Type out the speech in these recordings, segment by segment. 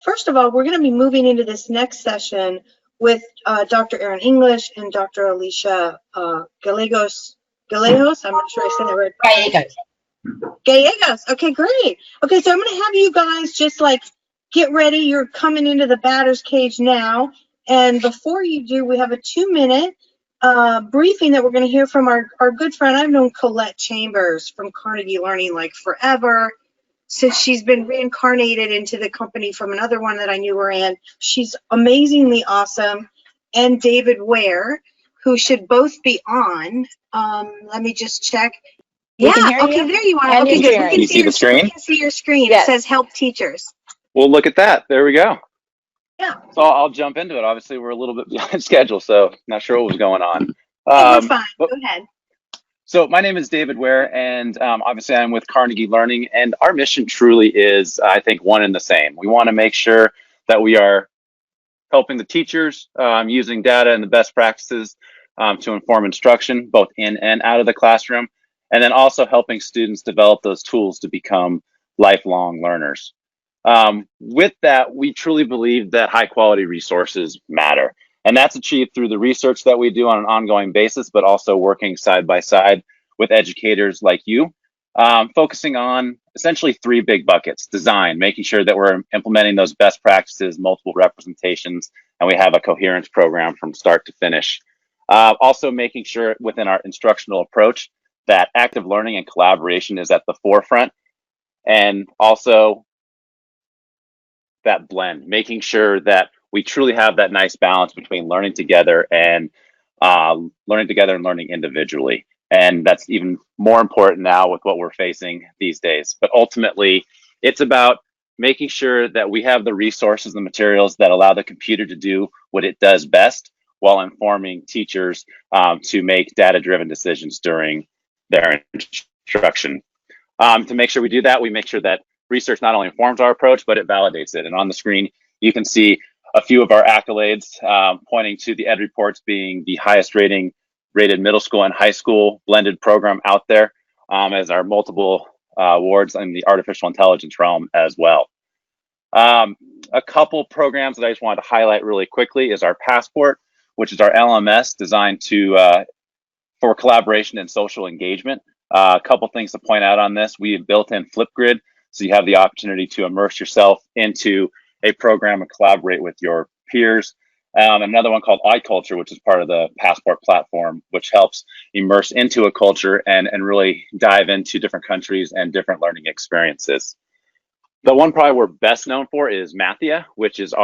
First of all, we're going to be moving into this next session with Dr. Erin English and Dr. Alicia Gallegos. Gallegos? I'm not sure I said that right. Gallegos. Gallegos. Okay, great. Okay, so I'm going to have you guys just like get ready. You're coming into the batter's cage now. And before you do, we have a 2-minute briefing that we're going to hear from our good friend. I've known Colette Chambers from Carnegie Learning like forever, since she's been reincarnated into the company from another one that I knew her in. She's amazingly awesome. And David Ware, who should both be on. Let me just check. Yeah, okay, there you are. Okay, good. Can you see the screen? We can see your screen. Yes. It says help teachers. Well, look at that. There we go. Yeah. So I'll jump into it. Obviously, we're a little bit behind schedule, so not sure what was going on. We're fine. Go ahead. So my name is David Ware, and obviously I'm with Carnegie Learning, and our mission truly is, I think, one and the same. We want to make sure that we are helping the teachers using data and the best practices to inform instruction, both in and out of the classroom, and then also helping students develop those tools to become lifelong learners. With that, we truly believe that high quality resources matter. And that's achieved through the research that we do on an ongoing basis, but also working side by side with educators like you, focusing on essentially 3 big buckets: design, making sure that we're implementing those best practices, multiple representations, and we have a coherence program from start to finish. Also making sure within our instructional approach that active learning and collaboration is at the forefront, and also that blend, making sure that we truly have that nice balance between learning together and learning individually. And that's even more important now with what we're facing these days. But ultimately, it's about making sure that we have the resources and materials that allow the computer to do what it does best, while informing teachers to make data-driven decisions during their instruction. To make sure we do that, we make sure that research not only informs our approach, but it validates it. And on the screen, you can see a few of our accolades, pointing to the Ed Reports being the highest rated middle school and high school blended program out there, as our multiple awards in the artificial intelligence realm as well. A couple programs that I just wanted to highlight really quickly is our Passport, which is our LMS designed for collaboration and social engagement. A couple things to point out on this: we have built in Flipgrid, so you have the opportunity to immerse yourself into a program and collaborate with your peers. Another one called iCulture, which is part of the Passport platform, which helps immerse into a culture and really dive into different countries and different learning experiences. The one probably we're best known for is Mathia, which is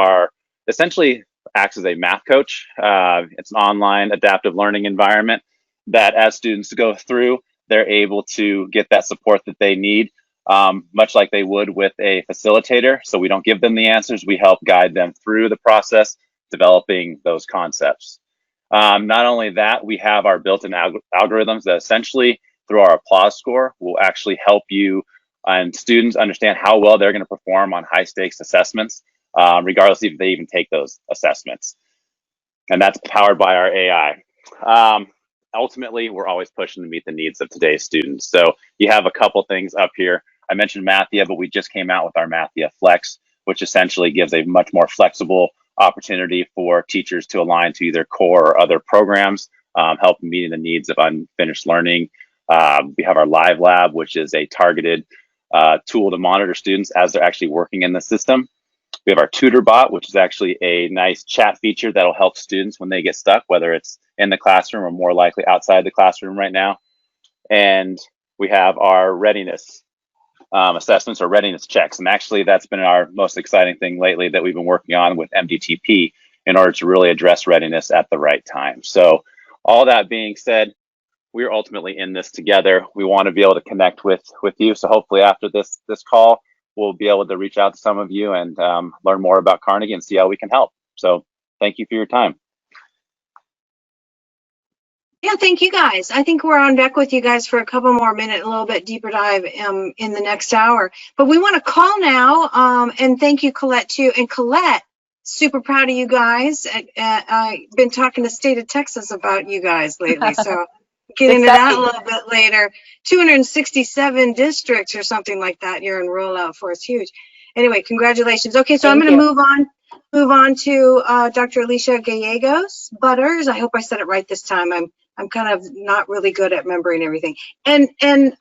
essentially acts as a math coach. It's an online adaptive learning environment that as students go through, they're able to get that support that they need, much like they would with a facilitator. So we don't give them the answers, we help guide them through the process, developing those concepts. Not only that, we have our built-in algorithms that essentially, through our applause score, will actually help you and students understand how well they're going to perform on high-stakes assessments, regardless if they even take those assessments. And that's powered by our AI. Ultimately, we're always pushing to meet the needs of today's students. So you have a couple things up here. I mentioned Mathia, but we just came out with our Mathia Flex, which essentially gives a much more flexible opportunity for teachers to align to either core or other programs, help meeting the needs of unfinished learning. We have our Live Lab, which is a targeted tool to monitor students as they're actually working in the system. We have our Tutor Bot, which is actually a nice chat feature that'll help students when they get stuck, whether it's in the classroom or more likely outside the classroom right now. And we have our readiness assessments or readiness checks. And actually, that's been our most exciting thing lately that we've been working on with MDTP in order to really address readiness at the right time. So all that being said, we're ultimately in this together. We want to be able to connect with you. So hopefully after this call, we'll be able to reach out to some of you and learn more about Carnegie and see how we can help. So thank you for your time. Yeah, thank you guys. I think we're on deck with you guys for a couple more minutes, a little bit deeper dive in the next hour. But we want to call now, and thank you, Colette, too. And Colette, super proud of you guys. I've been talking to State of Texas about you guys lately, so get into that a little bit later. 267 districts or something like that you're in rollout for. It's huge. Anyway, congratulations. Okay, so I'm Thank going you. to move on to Dr. Alicia Gallegos Butters. I hope I said it right this time. I'm kind of not really good at remembering everything. And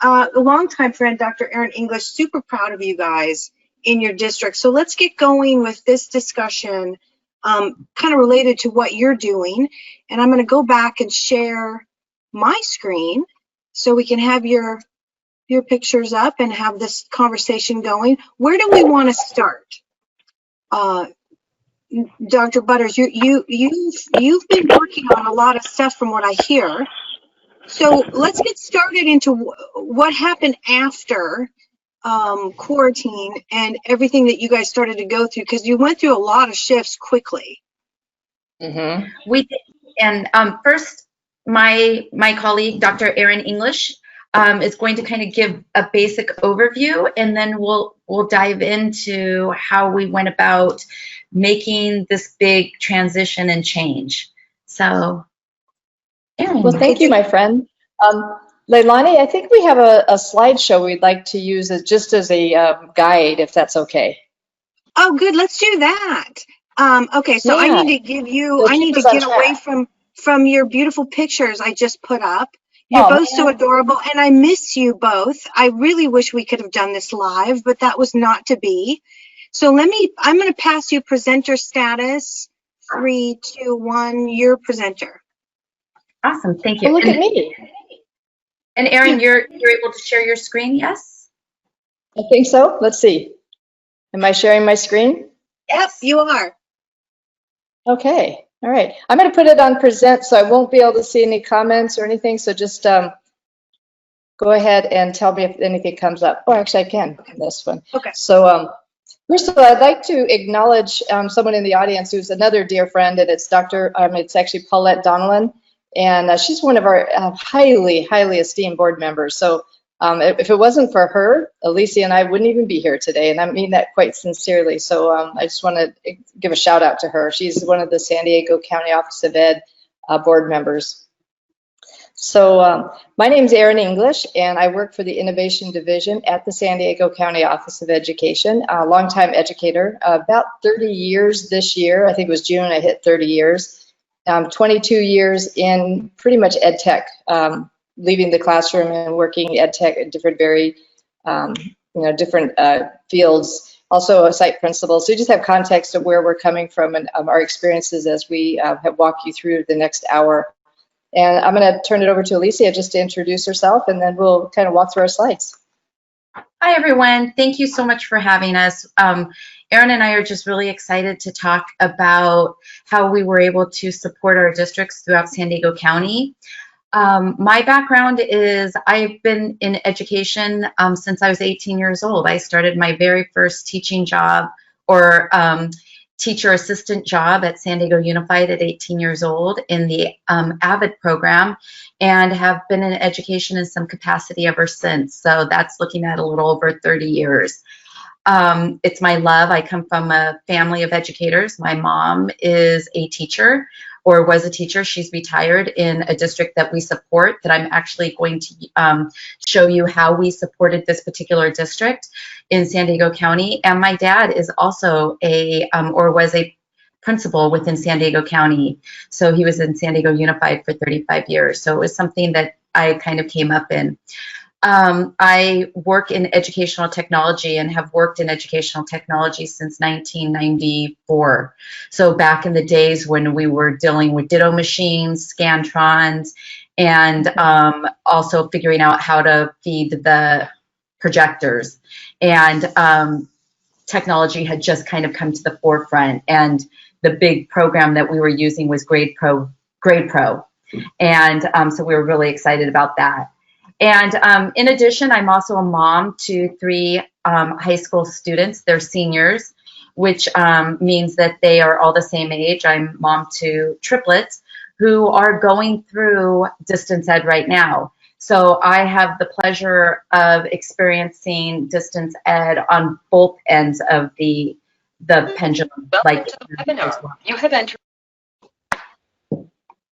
a longtime friend, Dr. Erin English, super proud of you guys in your district. So let's get going with this discussion, kind of related to what you're doing. And I'm going to go back and share my screen so we can have your pictures up and have this conversation going. Where do we want to start? Dr. Butters, you've been working on a lot of stuff from what I hear. So let's get started into what happened after quarantine and everything that you guys started to go through, because you went through a lot of shifts quickly. Mm-hmm. We did, and first, my colleague, Dr. Erin English, is going to kind of give a basic overview, and then we'll dive into how we went about making this big transition and change. So, Erin. Well, thank you, my friend. Leilani, I think we have a slideshow we'd like to use just as a guide, if that's okay. Oh, good. Let's do that. Okay, so Yeah. I need to give you, I need to get away from your beautiful pictures I just put up. You're both so adorable, and I miss you both. I really wish we could have done this live, but that was not to be. So I'm going to pass you presenter status. 3, 2, 1, you're presenter. Awesome, thank you. Oh, look at me. And Erin, you're able to share your screen, yes? I think so. Let's see. Am I sharing my screen? Yep, you are. Okay. All right. I'm going to put it on present, so I won't be able to see any comments or anything. So just go ahead and tell me if anything comes up. Oh, actually, I can on this one. Okay. So first of all, I'd like to acknowledge someone in the audience who's another dear friend, and it's it's actually Paulette Donnellan, and she's one of our highly, highly esteemed board members. So if it wasn't for her, Alicia and I wouldn't even be here today, and I mean that quite sincerely. So I just want to give a shout out to her. She's one of the San Diego County Office of Ed board members. So my name is Erin English, and I work for the Innovation Division at the San Diego County Office of Education, a longtime educator, about 30 years this year. I think it was June I hit 30 years, 22 years in pretty much ed tech, leaving the classroom and working ed tech in different different fields. Also a site principal. So you just have context of where we're coming from and our experiences as we have walked you through the next hour. And I'm going to turn it over to Alicia just to introduce herself, and then we'll kind of walk through our slides. Hi, everyone. Thank you so much for having us. Erin and I are just really excited to talk about how we were able to support our districts throughout San Diego County. My background is I've been in education since I was 18 years old. I started my very first teaching job or teacher assistant job at San Diego Unified at 18 years old in the AVID program, and have been in education in some capacity ever since. So that's looking at a little over 30 years. It's my love. I come from a family of educators. My mom is a teacher, or was a teacher. She's retired in a district that we support, that I'm actually going to show you how we supported this particular district in San Diego County. And my dad is also or was a principal within San Diego County. So he was in San Diego Unified for 35 years. So it was something that I kind of came up in. I work in educational technology and have worked in educational technology since 1994. So back in the days when we were dealing with ditto machines, Scantrons, and also figuring out how to feed the projectors. And technology had just kind of come to the forefront. And the big program that we were using was Grade Pro. And so we were really excited about that. And in addition, I'm also a mom to 3 high school students. They're seniors, which means that they are all the same age. I'm mom to triplets who are going through distance ed right now. So I have the pleasure of experiencing distance ed on both ends of the pendulum. Welcome to the webinar. You have entered.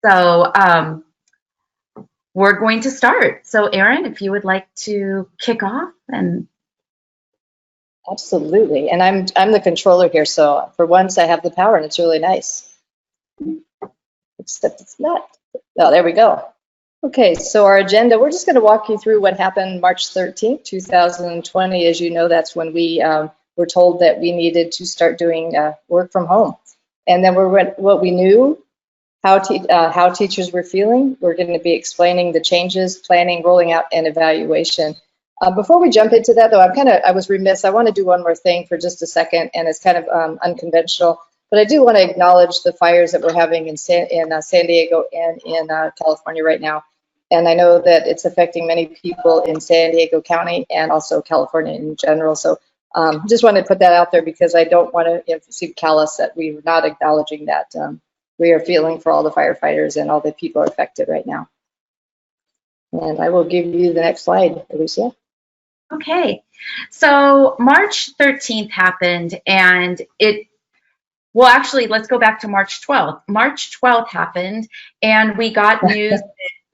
So we're going to start. So Erin, if you would like to kick off and Absolutely. And I'm the controller here, so for once I have the power and it's really nice. Except it's not. Oh, there we go. Okay, so our agenda, we're just going to walk you through what happened March 13th, 2020. As you know, that's when we were told that we needed to start doing work from home. And then what we knew, how teachers were feeling. We're going to be explaining the changes, planning, rolling out, and evaluation. Before we jump into that, though, I was remiss. I want to do one more thing for just a second, and it's kind of unconventional. But I do want to acknowledge the fires that we're having in San Diego and in California right now. And I know that it's affecting many people in San Diego County and also California in general. So just wanted to put that out there because I don't want to seem callous that we're not acknowledging that we are feeling for all the firefighters and all the people affected right now. And I will give you the next slide, Alicia. Okay, so March 13th happened, and well, actually, let's go back to March 12th. March 12th happened, and we got news that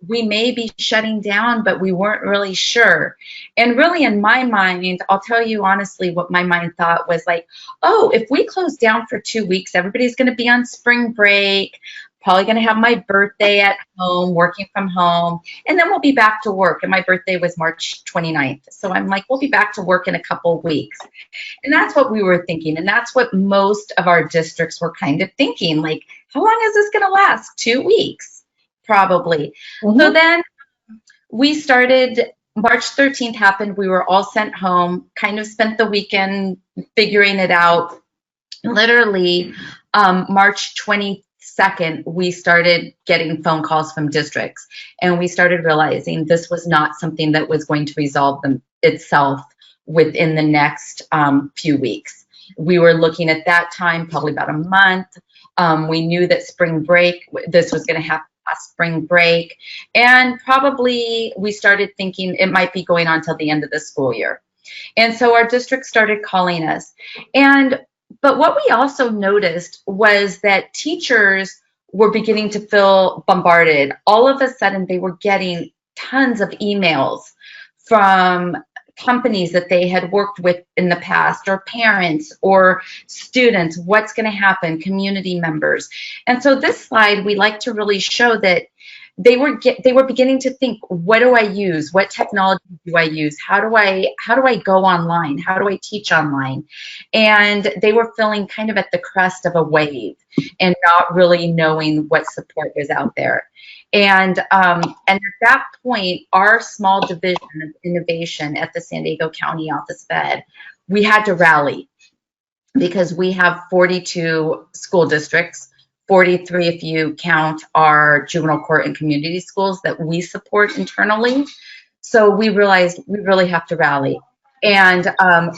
we may be shutting down, but we weren't really sure. And really, in my mind, I'll tell you honestly what my mind thought was like, oh, if we close down for 2 weeks, everybody's going to be on spring break, probably going to have my birthday at home, working from home, and then we'll be back to work. And my birthday was March 29th. So I'm like, we'll be back to work in a couple of weeks. And that's what we were thinking. And that's what most of our districts were kind of thinking, like, how long is this going to last? 2 weeks, probably. Mm-hmm. So then we started, March 13th happened. We were all sent home, kind of spent the weekend figuring it out. Literally, March 22nd, we started getting phone calls from districts, and we started realizing this was not something that was going to resolve itself within the next few weeks. We were looking at that time, probably about a month. We knew that spring break, this was going to happen last spring break, and probably we started thinking it might be going on till the end of the school year. And so our district started calling us. But what we also noticed was that teachers were beginning to feel bombarded. All of a sudden, they were getting tons of emails from companies that they had worked with in the past, or parents or students, what's going to happen, community members. And so this slide, we like to really show that they were beginning to think, what do I use? What technology do I use? How do I go online? How do I teach online? And they were feeling kind of at the crest of a wave and not really knowing what support was out there. And at that point, our small division of innovation at the San Diego County Office of Ed, we had to rally because we have 42 school districts. 43 if you count our juvenile court and community schools that we support internally. So we realized we really have to rally. And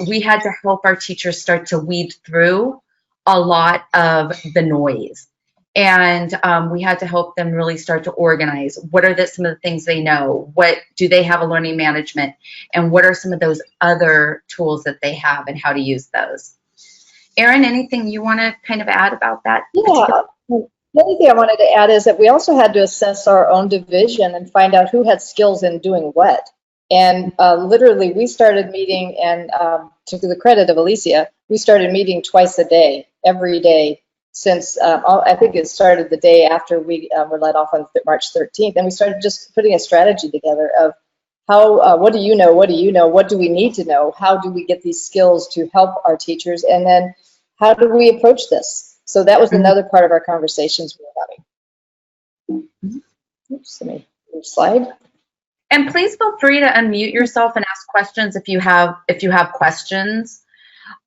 we had to help our teachers start to weed through a lot of the noise. And we had to help them really start to organize. What are some of the things they know? What do they have a learning management? And what are some of those other tools that they have and how to use those? Erin, anything you want to kind of add about that? Yeah. The other thing I wanted to add is that we also had to assess our own division and find out who had skills in doing what. And literally, we started meeting, and to the credit of Alicia, we started meeting twice a day, every day, since I think it started the day after we were let off on March 13th. And we started just putting a strategy together of how, what do you know? What do you know? What do we need to know? How do we get these skills to help our teachers? And then how do we approach this? So that was another part of our conversations we were having. Oops, let me move slide. And please feel free to unmute yourself and ask questions if you have questions.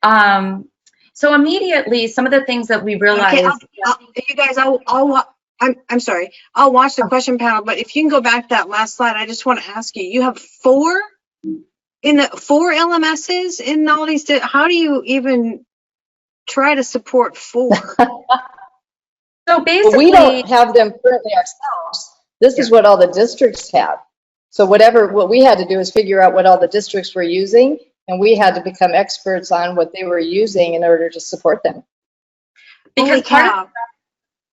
So immediately, some of the things that we realized. Okay, you guys, I'm sorry. I'll watch the question panel, but if you can go back to that last slide, I just want to ask you. You have four LMSs in all these. How do you even try to support four? So basically, well, we don't have them currently ourselves. This is what all the districts have. So what we had to do is figure out what all the districts were using, and we had to become experts on what they were using in order to support them. Because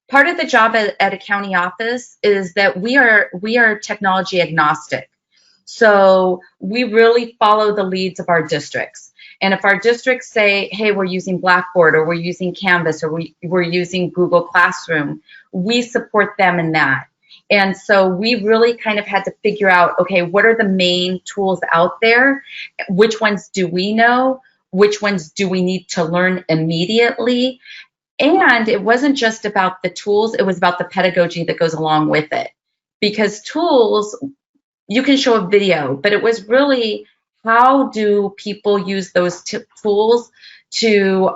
part of the job at a county office is that we are technology agnostic. So we really follow the leads of our districts. And if our districts say, hey, we're using Blackboard, or we're using Canvas, or we're using Google Classroom, we support them in that. And so we really kind of had to figure out, okay, what are the main tools out there? Which ones do we know? Which ones do we need to learn immediately? And it wasn't just about the tools, it was about the pedagogy that goes along with it. Because tools, you can show a video, but it was really, how do people use those tools to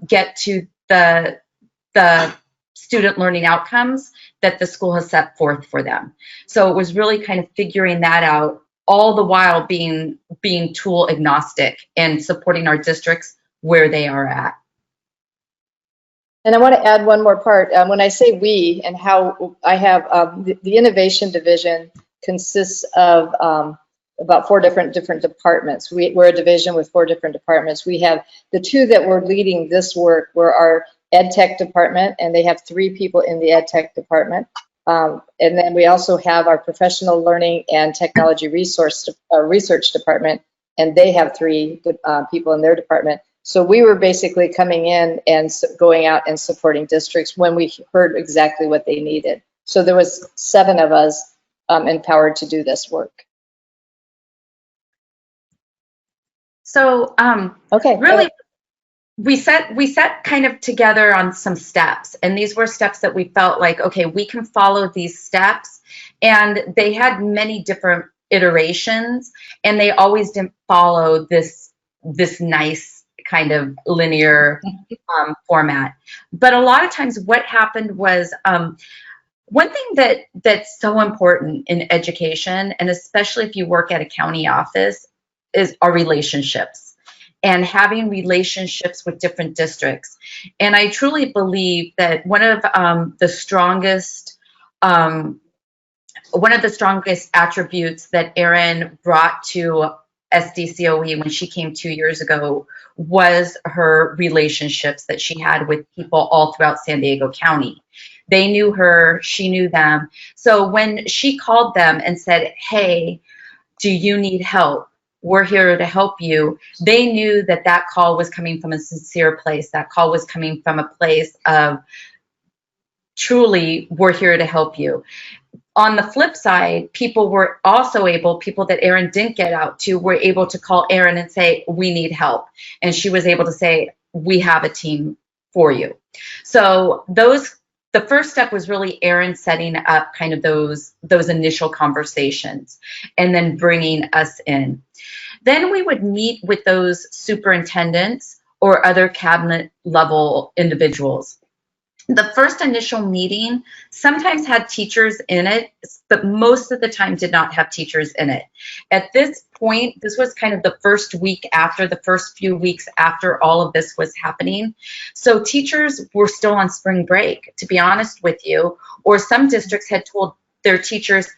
get to the student learning outcomes that the school has set forth for them. So it was really kind of figuring that out, all the while being tool agnostic and supporting our districts where they are at. And I want to add one more part. When I say we, and how I have the innovation division consists of about 4 different departments. We're a division with 4 different departments. We have the 2 that were leading this work were our ed tech department, and they have 3 people in the ed tech department. And then we also have our professional learning and technology research department, and they have 3 people in their department. So we were basically coming in and going out and supporting districts when we heard exactly what they needed. So there was 7 of us empowered to do this work. So okay, really, we set kind of together on some steps, and these were steps that we felt like, okay, we can follow these steps, and they had many different iterations, and they always didn't follow this nice kind of linear format. But a lot of times what happened was, one thing that's so important in education, and especially if you work at a county office, is our relationships and having relationships with different districts. And I truly believe that one of the strongest attributes that Erin brought to SDCOE when she came 2 years ago was her relationships that she had with people all throughout San Diego County. They knew her, she knew them. So when she called them and said, hey, do you need help? We're here to help you. They knew that that call was coming from a sincere place. That call was coming from a place of truly, we're here to help you. On the flip side, people that Erin didn't get out to were able to call Erin and say, we need help. And she was able to say, we have a team for you. So the first step was really Erin setting up kind of those initial conversations and then bringing us in. Then we would meet with those superintendents or other cabinet level individuals. The first initial meeting sometimes had teachers in it, but most of the time did not have teachers in it. At this point, this was kind of the first few weeks after all of this was happening. So teachers were still on spring break, to be honest with you, or some districts had told their teachers,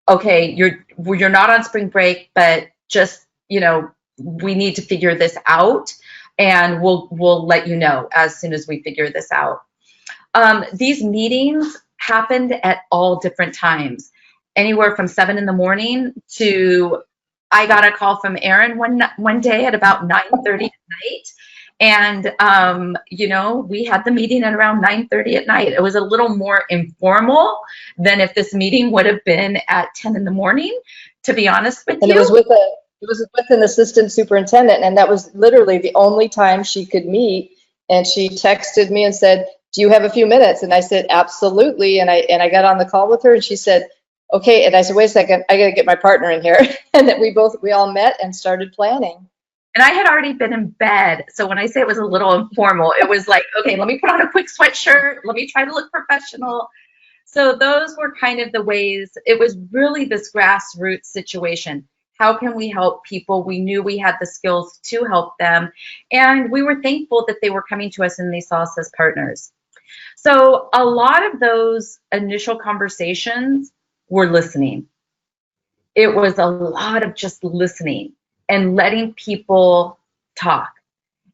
okay, you're not on spring break, but just, we need to figure this out. And we'll let you know as soon as we figure this out. These meetings happened at all different times, anywhere from 7 in the morning to, I got a call from Erin one day at about 9:30 at night. And, we had the meeting at around 9:30 at night. It was a little more informal than if this meeting would have been at 10 in the morning, to be honest with you. And it was with an assistant superintendent, and that was literally the only time she could meet. And she texted me and said, do you have a few minutes? And I said, absolutely. And I got on the call with her, and she said, okay. And I said, wait a second, I got to get my partner in here. And then we all met and started planning. And I had already been in bed. So when I say it was a little informal, it was like, okay, let me put on a quick sweatshirt. Let me try to look professional. So those were kind of the ways. It was really this grassroots situation. How can we help people? We knew we had the skills to help them. And we were thankful that they were coming to us and they saw us as partners. So a lot of those initial conversations were listening. It was a lot of just listening and letting people talk.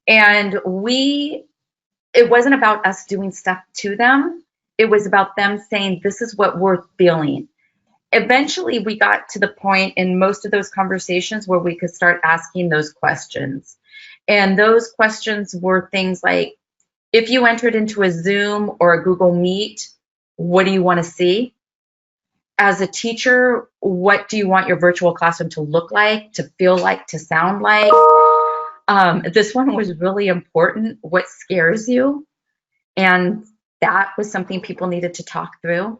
And it wasn't about us doing stuff to them. It was about them saying, this is what we're feeling. eventually we got to the point in most of those conversations where we could start asking those questions. And those questions were things like, if you entered into a Zoom or a Google Meet, what do you want to see? As a teacher, what do you want your virtual classroom to look like, to feel like, to sound like? This one was really important. What scares you? And that was something people needed to talk through.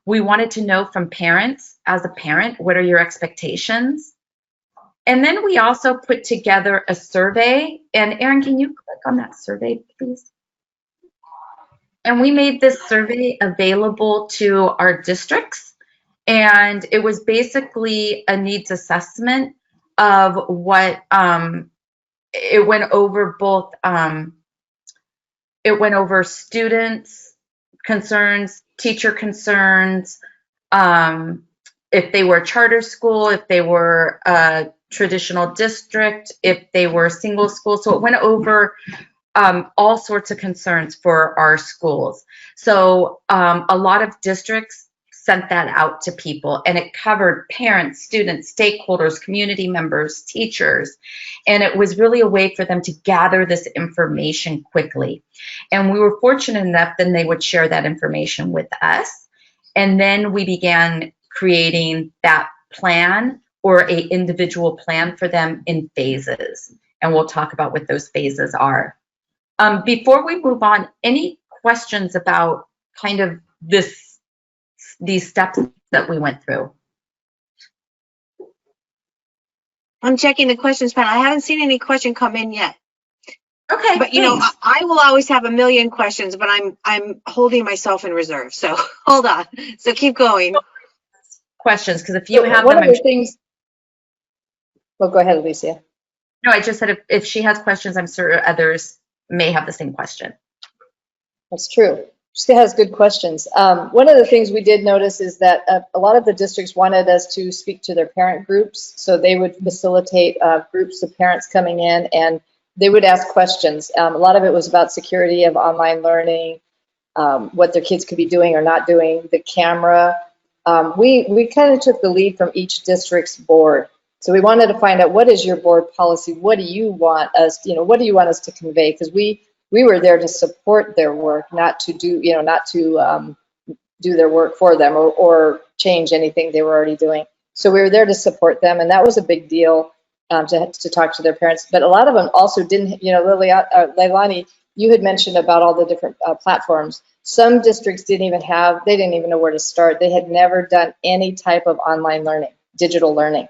We wanted to know from parents, as a parent, what are your expectations? And then we also put together a survey. And Erin, can you click on that survey, please? And we made this survey available to our districts. And it was basically a needs assessment of what it went over both, it went over students' concerns, teacher concerns, if they were a charter school, if they were a traditional district, if they were single school. So it went over all sorts of concerns for our schools. So a lot of districts sent that out to people, and it covered parents, students, stakeholders, community members, teachers, and it was really a way for them to gather this information quickly. And we were fortunate enough then they would share that information with us, and then we began creating that plan or a individual plan for them in phases, and we'll talk about what those phases are. Before we move on, any questions about kind of these steps that we went through? I'm checking the questions panel. I haven't seen any question come in yet. Okay, But you know, I will always have a million questions, but I'm holding myself in reserve. So hold on. So keep going. Questions, because if you have one them, of the things. Well, go ahead, Alicia. no, I just said if she has questions, I'm sure others may have the same question. That's true. She has good questions. One of the things we did notice is that a lot of the districts wanted us to speak to their parent groups. So they would facilitate groups of parents coming in, and they would ask questions. A lot of it was about security of online learning, what their kids could be doing or not doing, the camera. We kind of took the lead from each district's board. So we wanted to find out, what is your board policy? What do you want us, what do you want us to convey? Because we were there to support their work, not to do, not to do their work for them or change anything they were already doing. So we were there to support them, and that was a big deal to talk to their parents. But a lot of them also didn't, Leilani, you had mentioned about all the different platforms. Some districts they didn't even know where to start. They had never done any type of online learning, digital learning.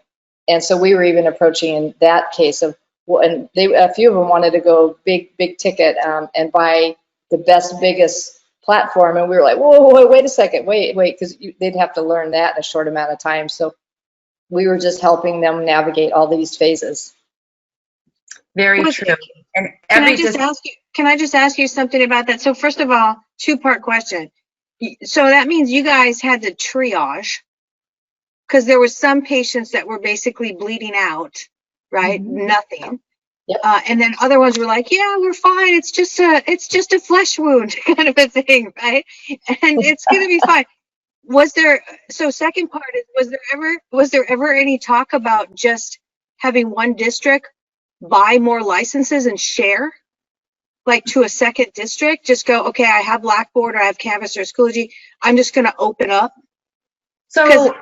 And so we were even approaching in that case of, and a few of them wanted to go big ticket and buy the biggest platform. And we were like, whoa, wait a second, wait, because they'd have to learn that in a short amount of time. So we were just helping them navigate all these phases. Very true. And can I just ask you something about that? So first of all, two-part question. So that means you guys had to triage, because there were some patients that were basically bleeding out, right? Mm-hmm. Nothing. Yep. And then other ones were like, yeah, we're fine. It's just a flesh wound kind of a thing, right? And it's going to be fine. Second part is, was there ever any talk about just having one district buy more licenses and share, like to a second district? Just go, okay, I have Blackboard or I have Canvas or Schoology. I'm just going to open up. So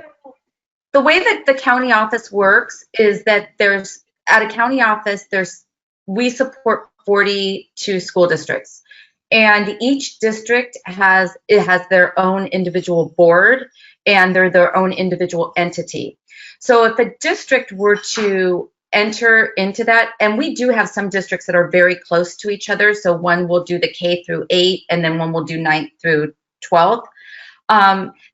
the way that the county office works is that at a county office, we support 42 school districts, and each district has their own individual board, and they're their own individual entity. So if a district were to enter into that, and we do have some districts that are very close to each other, so one will do the K through 8, and then one will do 9th through 12th.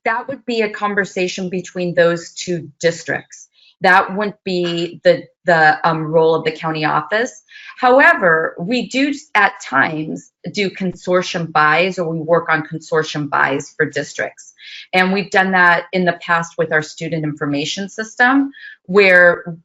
That would be a conversation between those two districts. That wouldn't be the role of the county office. However, we do at times do consortium buys, or we work on consortium buys for districts. And we've done that in the past with our student information system, where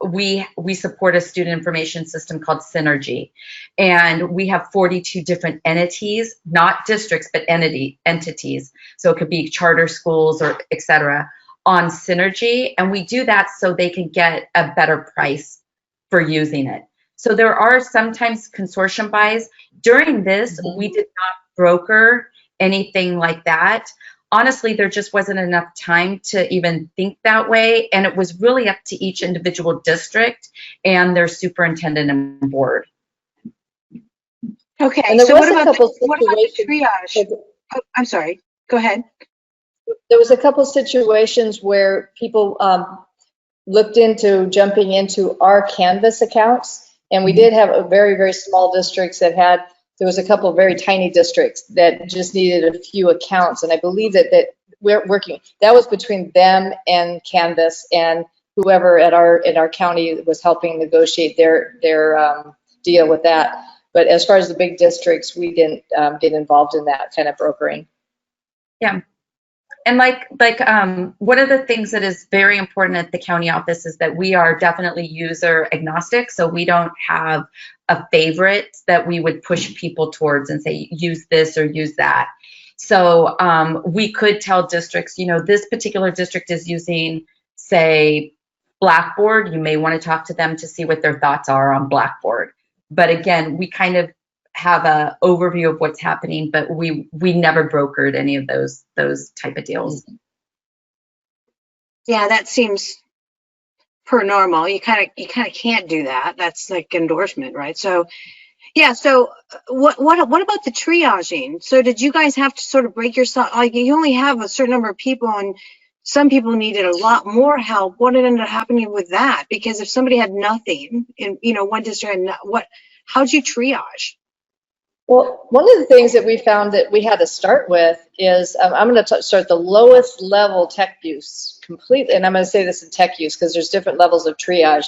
we support a student information system called Synergy, and we have 42 different entities, not districts, but entities. So it could be charter schools or et cetera on Synergy, and we do that so they can get a better price for using it. So there are sometimes consortium buys. During this, we did not broker anything like that. Honestly, there just wasn't enough time to even think that way. And it was really up to each individual district and their superintendent and board. Okay, so what about the triage? Oh, I'm sorry, go ahead. There was a couple situations where people looked into jumping into our Canvas accounts, and we did have a very, very small districts that had, there was a couple of very tiny districts that just needed a few accounts, and I believe that we're working, that was between them and Canvas and whoever at our county was helping negotiate their deal with that. But as far as the big districts, we didn't get involved in that kind of brokering. Yeah. And like one of the things that is very important at the county office is that we are definitely user agnostic. So we don't have a favorite that we would push people towards and say, use this or use that. So we could tell districts, you know, this particular district is using, say, Blackboard. You may want to talk to them to see what their thoughts are on Blackboard. But again, we kind of have a overview of what's happening, but we never brokered any of those type of deals. Yeah, that seems per normal. You kind of can't do that. That's like endorsement, right? So yeah, so what about the triaging? So did you guys have to sort of break yourself, like you only have a certain number of people and some people needed a lot more help? What ended up happening with that? Because if somebody had nothing in, you know, one district had how'd you triage? Well, one of the things that we found that we had to start with is, I'm going to start the lowest level tech use completely, and I'm going to say this in tech use because there's different levels of triage.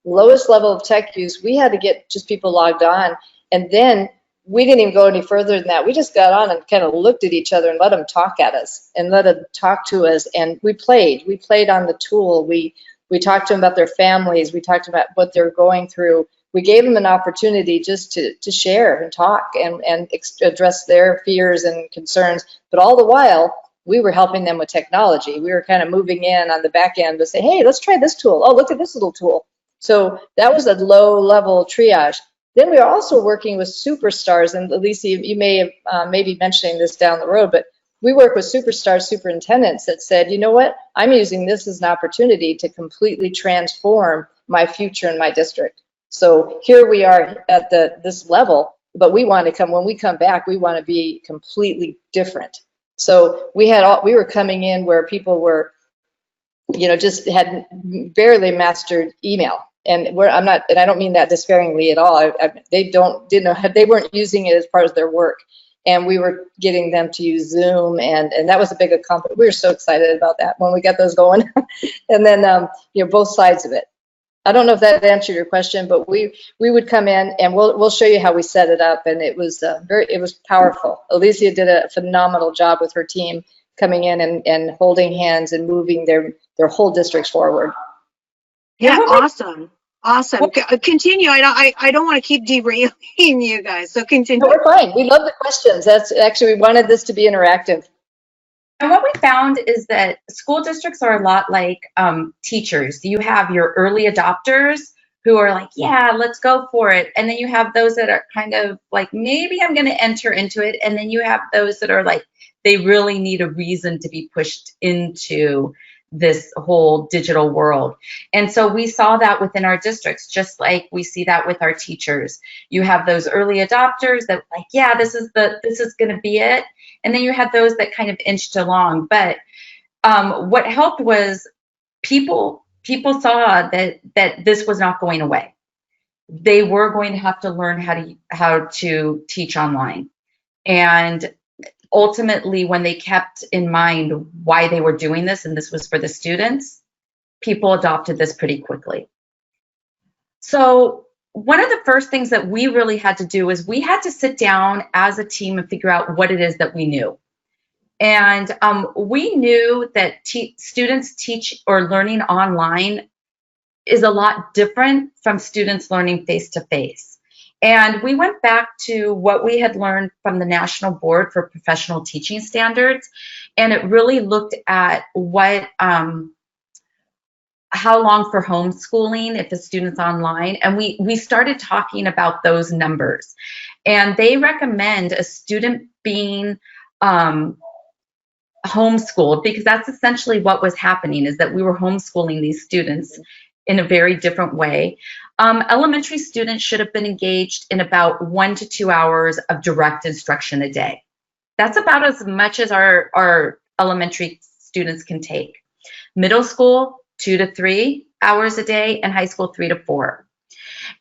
Lowest level of tech use, we had to get just people logged on, and then we didn't even go any further than that. We just got on and kind of looked at each other and let them talk at us and let them talk to us, and we played on the tool. We talked to them about their families. We talked about what they're going through. We gave them an opportunity just to share and talk and address their fears and concerns. But all the while, we were helping them with technology. We were kind of moving in on the back end to say, hey, let's try this tool. Oh, look at this little tool. So that was a low level triage. Then we are also working with superstars. And Alicia, you may have maybe mentioning this down the road, but we work with superstar superintendents that said, you know what, I'm using this as an opportunity to completely transform my future in my district. So here we are at this level, but we want to come, when we come back, we want to be completely different. So we were coming in where people were, you know, just had barely mastered email. And I don't mean that despairingly at all. They weren't using it as part of their work. And we were getting them to use Zoom, and that was a big accomplishment. We were so excited about that when we got those going. And then, you know, both sides of it. I don't know if that answered your question, but we would come in and we'll show you how we set it up, and it was powerful. Alicia did a phenomenal job with her team coming in and holding hands and moving their whole districts forward. Yeah, awesome. Continue. I don't want to keep derailing you guys, so continue. No, we're fine. We love the questions. That's actually, we wanted this to be interactive. And what we found is that school districts are a lot like teachers. You have your early adopters who are like, yeah, let's go for it. And then you have those that are kind of like, maybe I'm going to enter into it. And then you have those that are like, they really need a reason to be pushed into this whole digital world. And so we saw that within our districts, just like we see that with our teachers. You have those early adopters that like, yeah, this is going to be it. And then you had those that kind of inched along. But what helped was people saw that this was not going away. They were going to have to learn how to teach online. And ultimately, when they kept in mind why they were doing this, and this was for the students, people adopted this pretty quickly. So one of the first things that we really had to do is we had to sit down as a team and figure out what it is that we knew. And we knew that students teach or learning online is a lot different from students learning face-to-face. And we went back to what we had learned from the National Board for Professional Teaching Standards, and it really looked at what, how long for homeschooling if a student's online, and we started talking about those numbers. And they recommend a student being homeschooled, because that's essentially what was happening, is that we were homeschooling these students in a very different way. Elementary students should have been engaged in about 1 to 2 hours of direct instruction a day. That's about as much as our elementary students can take. Middle school, 2 to 3 hours a day, and high school, 3 to 4.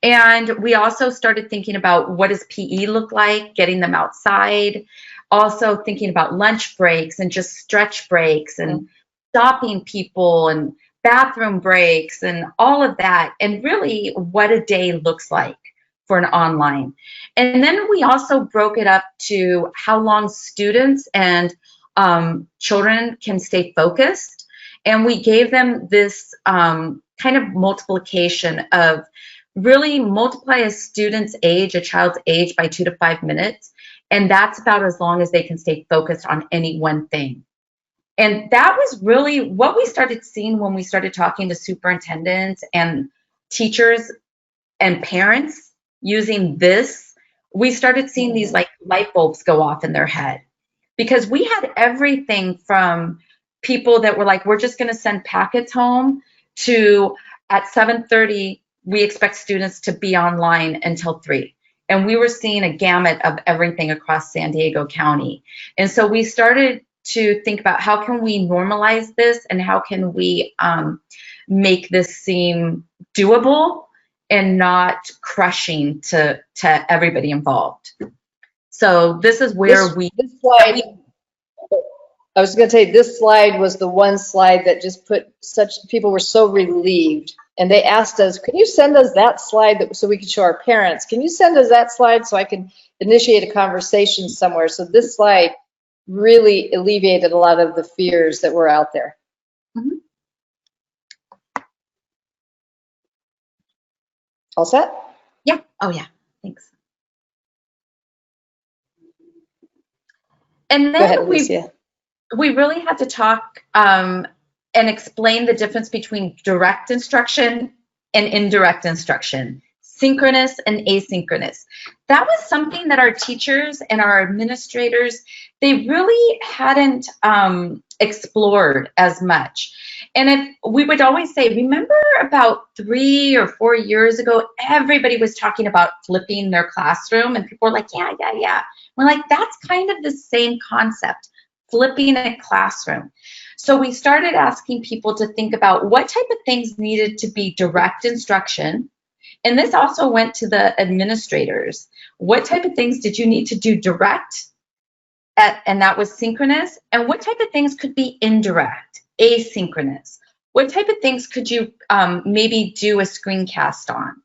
And we also started thinking about what does PE look like, getting them outside, also thinking about lunch breaks and just stretch breaks and stopping people and bathroom breaks and all of that, and really what a day looks like for an online. And then we also broke it up to how long students and children can stay focused. And we gave them this kind of multiplication of really multiply a student's age, a child's age, by 2 to 5 minutes. And that's about as long as they can stay focused on any one thing. And that was really what we started seeing when we started talking to superintendents and teachers and parents using this. We started seeing these like light bulbs go off in their head, because we had everything from people that were like, we're just going to send packets home, to at 7:30, we expect students to be online until 3. And we were seeing a gamut of everything across San Diego County. And so we started to think about how can we normalize this, and how can we make this seem doable and not crushing to everybody involved. So this is where this slide, I was going to say, this slide was the one slide that just put people were so relieved. And they asked us, can you send us that slide so we can show our parents? Can you send us that slide so I can initiate a conversation somewhere? So this slide really alleviated a lot of the fears that were out there. Mm-hmm. All set? Yeah. Oh, yeah. Thanks. And Go ahead, then Alicia. we really had to talk and explain the difference between direct instruction and indirect instruction, synchronous and asynchronous. That was something that our teachers and our administrators, they really hadn't explored as much. And if we would always say, remember about 3 or 4 years ago, everybody was talking about flipping their classroom, and people were like, yeah. We're like, that's kind of the same concept, flipping a classroom. So we started asking people to think about what type of things needed to be direct instruction. And this also went to the administrators. What type of things did you need to do direct? And that was synchronous. And what type of things could be indirect, asynchronous? What type of things could you maybe do a screencast on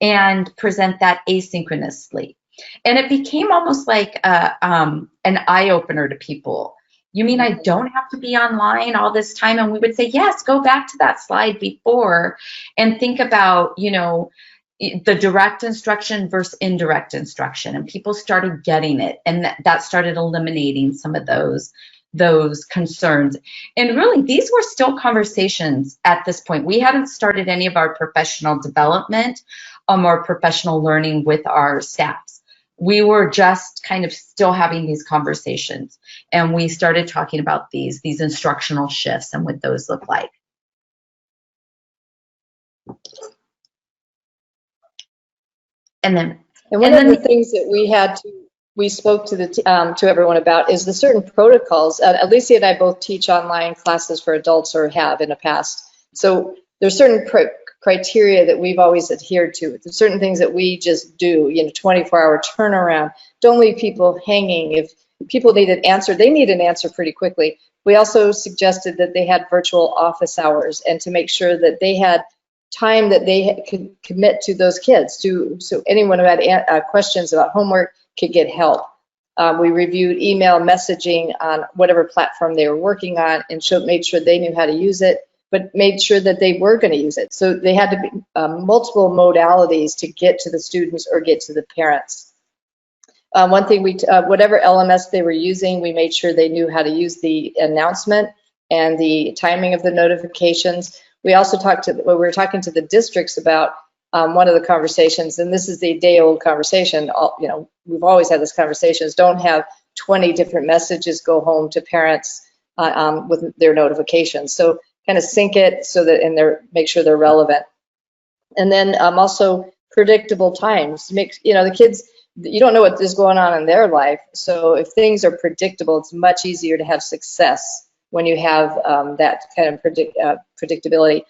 and present that asynchronously? And it became almost like an eye-opener to people. You mean I don't have to be online all this time? And we would say, yes, go back to that slide before and think about, you know, the direct instruction versus indirect instruction. And people started getting it, and that started eliminating some of those concerns. And really, these were still conversations at this point. We hadn't started any of our professional development or professional learning with our staffs. We were just kind of still having these conversations, and we started talking about these instructional shifts and what those look like. And one of the things that we spoke to to everyone about is the certain protocols. Alicia and I both teach online classes for adults, or have in the past. So there's certain criteria that we've always adhered to. There's certain things that we just do, 24-hour turnaround. Don't leave people hanging. If people need an answer, they need an answer pretty quickly. We also suggested that they had virtual office hours, and to make sure that they had time that they could commit to those kids, so anyone who had questions about homework could get help. We reviewed email messaging on whatever platform they were working on, and made sure they knew how to use it. but made sure that they were going to use it. So they had to be multiple modalities to get to the students or get to the parents. One thing, whatever LMS they were using, we made sure they knew how to use the announcement and the timing of the notifications. We also when we were talking to the districts about one of the conversations, and this is the day-old conversation, we've always had this conversation, is don't have 20 different messages go home to parents with their notifications. So kind of sync it so that, make sure they're relevant. And then also predictable times. The kids, you don't know what is going on in their life. So if things are predictable, it's much easier to have success when you have that kind of predictability.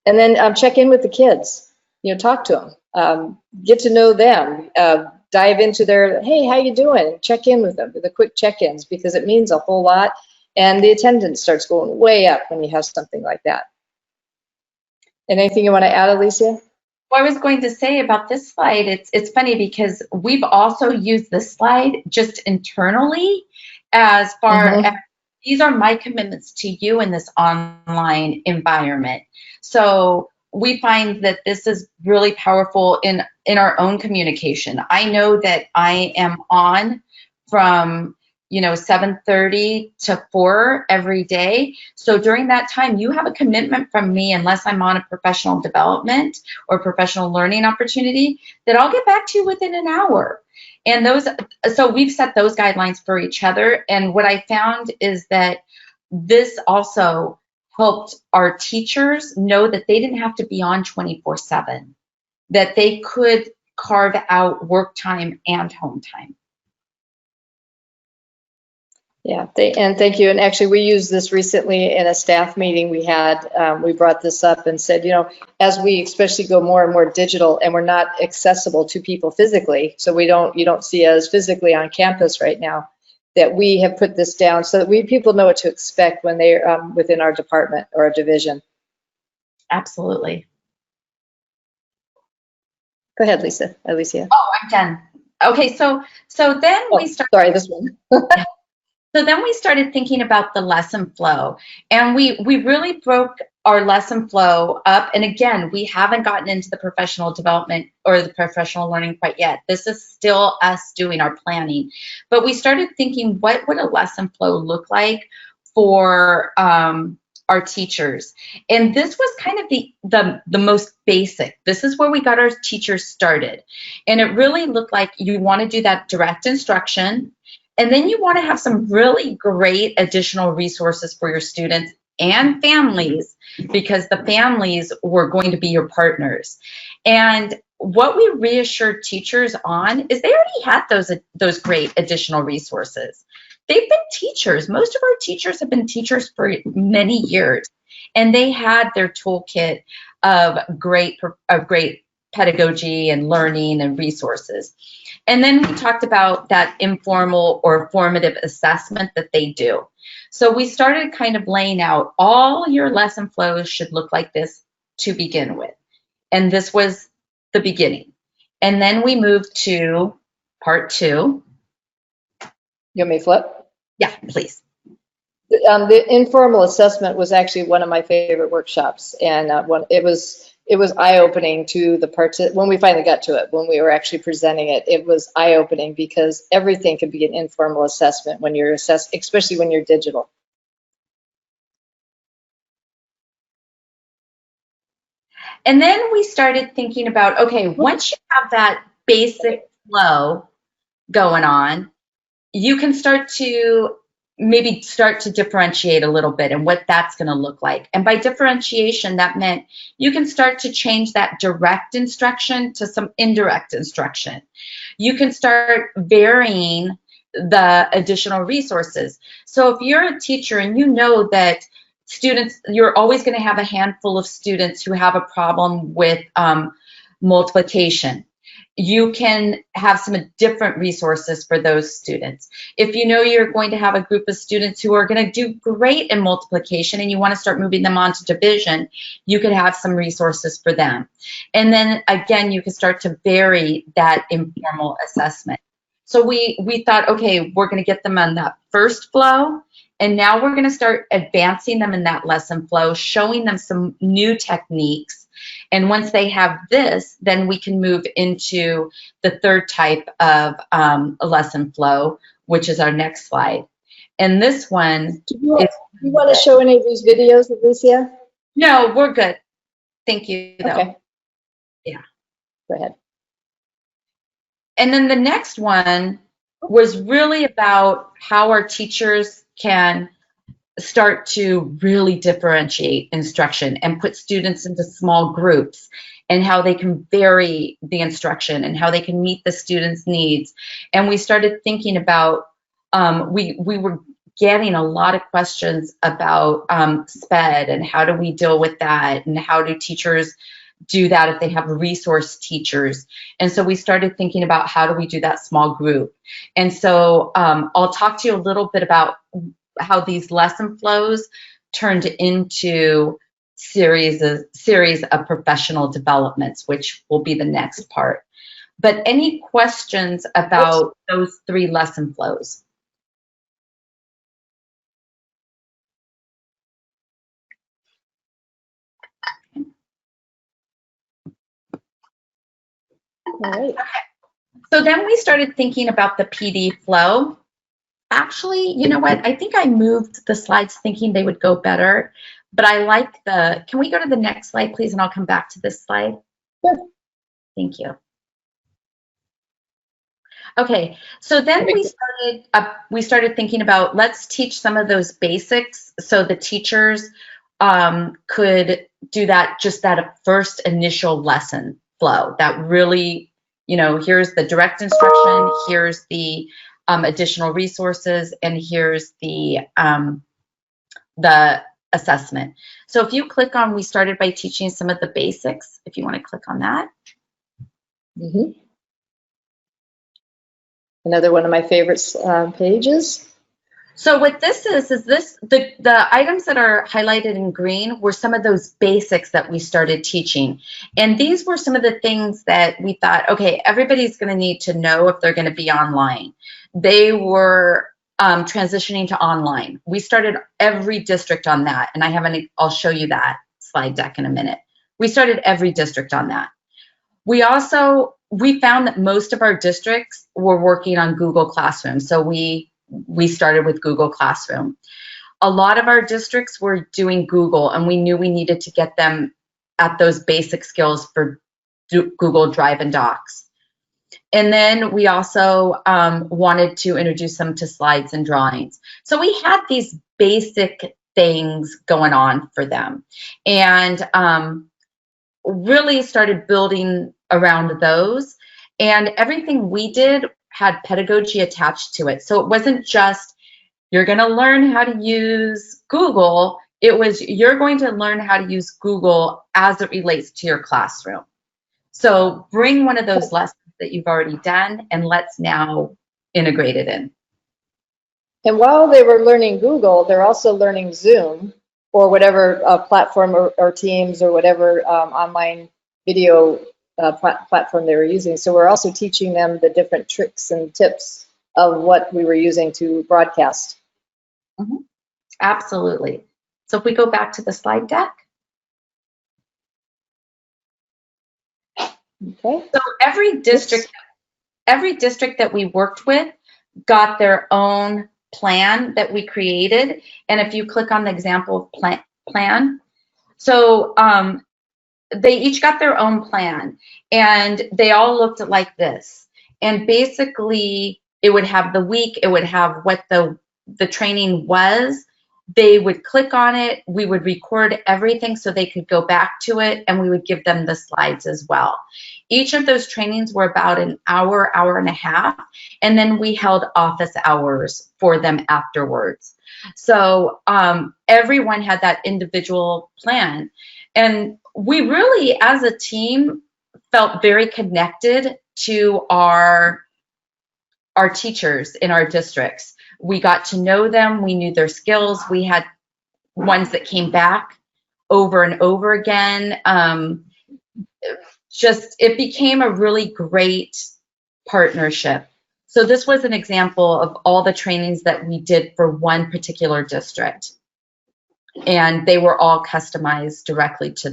And then check in with the kids. Talk to them, get to know them, dive into their, hey, how you doing? Check in with them, the quick check-ins, because it means a whole lot. And the attendance starts going way up when you have something like that. And anything you want to add, Alicia? Well, I was going to say about this slide, it's funny because we've also used this slide just internally as far as these are my commitments to you in this online environment. So we find that this is really powerful in our own communication. I know that I am on from 7:30 to 4 every day. So during that time, you have a commitment from me, unless I'm on a professional development or professional learning opportunity, that I'll get back to you within an hour. And so we've set those guidelines for each other. And what I found is that this also helped our teachers know that they didn't have to be on 24/7, that they could carve out work time and home time. Yeah, and thank you. And actually, we used this recently in a staff meeting we had. We brought this up and said, as we especially go more and more digital, and we're not accessible to people physically, so you don't see us physically on campus right now, that we have put this down so that people know what to expect when they're within our department or our division. Absolutely. Go ahead, Alicia. Oh, I'm done. Okay, so then we start. Sorry, this one. So then we started thinking about the lesson flow, and we really broke our lesson flow up. And again, we haven't gotten into the professional development or the professional learning quite yet. This is still us doing our planning. But we started thinking, what would a lesson flow look like for our teachers? And this was kind of the most basic. This is where we got our teachers started. And it really looked like you want to do that direct instruction. And then you want to have some really great additional resources for your students and families, because the families were going to be your partners. And what we reassured teachers on is they already had those great additional resources. They've been teachers. Most of our teachers have been teachers for many years, and they had their toolkit of great pedagogy and learning and resources. And then we talked about that informal or formative assessment that they do. So we started kind of laying out all your lesson flows should look like this to begin with. And this was the beginning. And then we moved to part 2. You want me to flip? Yeah, please. The informal assessment was actually one of my favorite workshops, and it was eye-opening to when we finally got to it, when we were actually presenting it. It was eye-opening because everything can be an informal assessment when you're especially when you're digital. And then we started thinking about, okay, once you have that basic flow going on, you can start to differentiate a little bit and what that's going to look like. And by differentiation, that meant you can start to change that direct instruction to some indirect instruction. You can start varying the additional resources. So if you're a teacher and you know that students, you're always going to have a handful of students who have a problem with multiplication, you can have some different resources for those students. If you know you're going to have a group of students who are going to do great in multiplication and you want to start moving them on to division, you could have some resources for them. And then again, you can start to vary that informal assessment. So we thought, okay, we're going to get them on that first flow, And now we're going to start advancing them in that lesson flow, showing them some new techniques. And once they have this, then we can move into the third type of a lesson flow, which is our next slide. And this one Do you want to show any of these videos, Alicia? No, we're good. Thank you, though. Okay. Yeah. Go ahead. And then the next one was really about how our teachers can start to really differentiate instruction and put students into small groups, and how they can vary the instruction and how they can meet the students' needs. And we started thinking about, we were getting a lot of questions about SPED and how do we deal with that, and how do teachers do that if they have resource teachers. And so we started thinking about how do we do that small group. And so I'll talk to you a little bit about how these lesson flows turned into series of professional developments, which will be the next part. But any questions about those 3 lesson flows? All right. So then we started thinking about the PD flow. Actually, you know what? I think I moved the slides thinking they would go better, but I like can we go to the next slide, please? And I'll come back to this slide. Sure. Thank you. Okay, so then we started thinking about, let's teach some of those basics so the teachers could do that, just that first initial lesson flow that really, you know, here's the direct instruction, here's the additional resources, and here's the assessment. So if you click on, we started by teaching some of the basics, if you want to click on that. Mm-hmm. Another one of my favorite pages. So what this is the items that are highlighted in green were some of those basics that we started teaching. And these were some of the things that we thought, okay, everybody's going to need to know if they're going to be online. They were transitioning to online. We started every district on that. And I'll show you that slide deck in a minute. We started every district on that. We found that most of our districts were working on Google Classroom. So we started with Google Classroom. A lot of our districts were doing Google, and we knew we needed to get them at those basic skills for Google Drive and Docs. And then we also wanted to introduce them to slides and drawings. So we had these basic things going on for them, and really started building around those. And everything we did had pedagogy attached to it. So it wasn't just, you're going to learn how to use Google. It was, you're going to learn how to use Google as it relates to your classroom. So bring one of those lessons that you've already done, and let's now integrate it in. And while they were learning Google, they're also learning Zoom or whatever platform or Teams or whatever online video platform they were using. So we're also teaching them the different tricks and tips of what we were using to broadcast. Mm-hmm. Absolutely. So if we go back to the slide deck. Okay. So every district that we worked with got their own plan that we created. And if you click on the example plan, so they each got their own plan, and they all looked like this. And basically, it would have the week, it would have what the training was. They would click on it, we would record everything so they could go back to it, and we would give them the slides as well. Each of those trainings were about an hour, hour and a half, and then we held office hours for them afterwards. So everyone had that individual plan. And we really, as a team, felt very connected to our teachers in our districts. We got to know them. We knew their skills. We had ones that came back over and over again. It became a really great partnership. So this was an example of all the trainings that we did for one particular district. And they were all customized directly to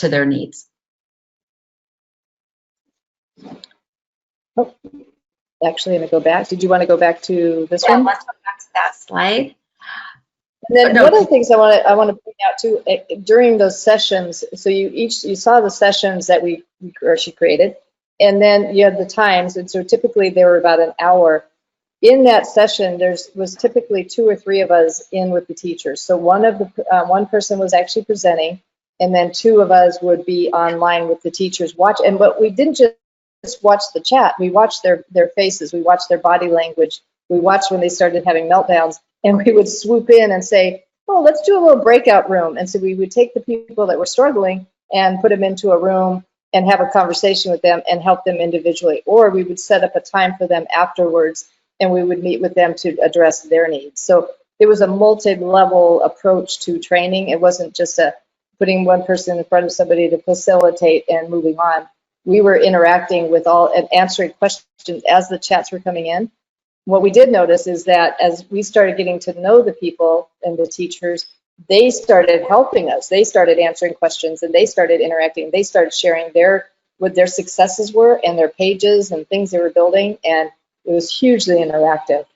their needs. Oh, actually, I'm going to go back. Did you want to go back to this Yeah, one? let's go back to that slide. And then No. one of the things I want to point out too, during those sessions, so you saw the sessions that she created, and then you had the times, and so typically they were about an hour. In that session, was typically 2 or 3 of us in with the teachers. So one person was actually presenting, and then 2 of us would be online with the teachers but we didn't just watch the chat. We watched their faces. We watched their body language. We watched when they started having meltdowns, and we would swoop in and say, oh, let's do a little breakout room. And so we would take the people that were struggling and put them into a room and have a conversation with them and help them individually. Or we would set up a time for them afterwards, and we would meet with them to address their needs. So it was a multi-level approach to training. It wasn't just putting one person in front of somebody to facilitate and moving on. We were interacting with all and answering questions as the chats were coming in. What we did notice is that as we started getting to know the people and the teachers, they started helping us. They started answering questions, and they started interacting. They started sharing what their successes were and their pages and things they were building, and it was hugely interactive.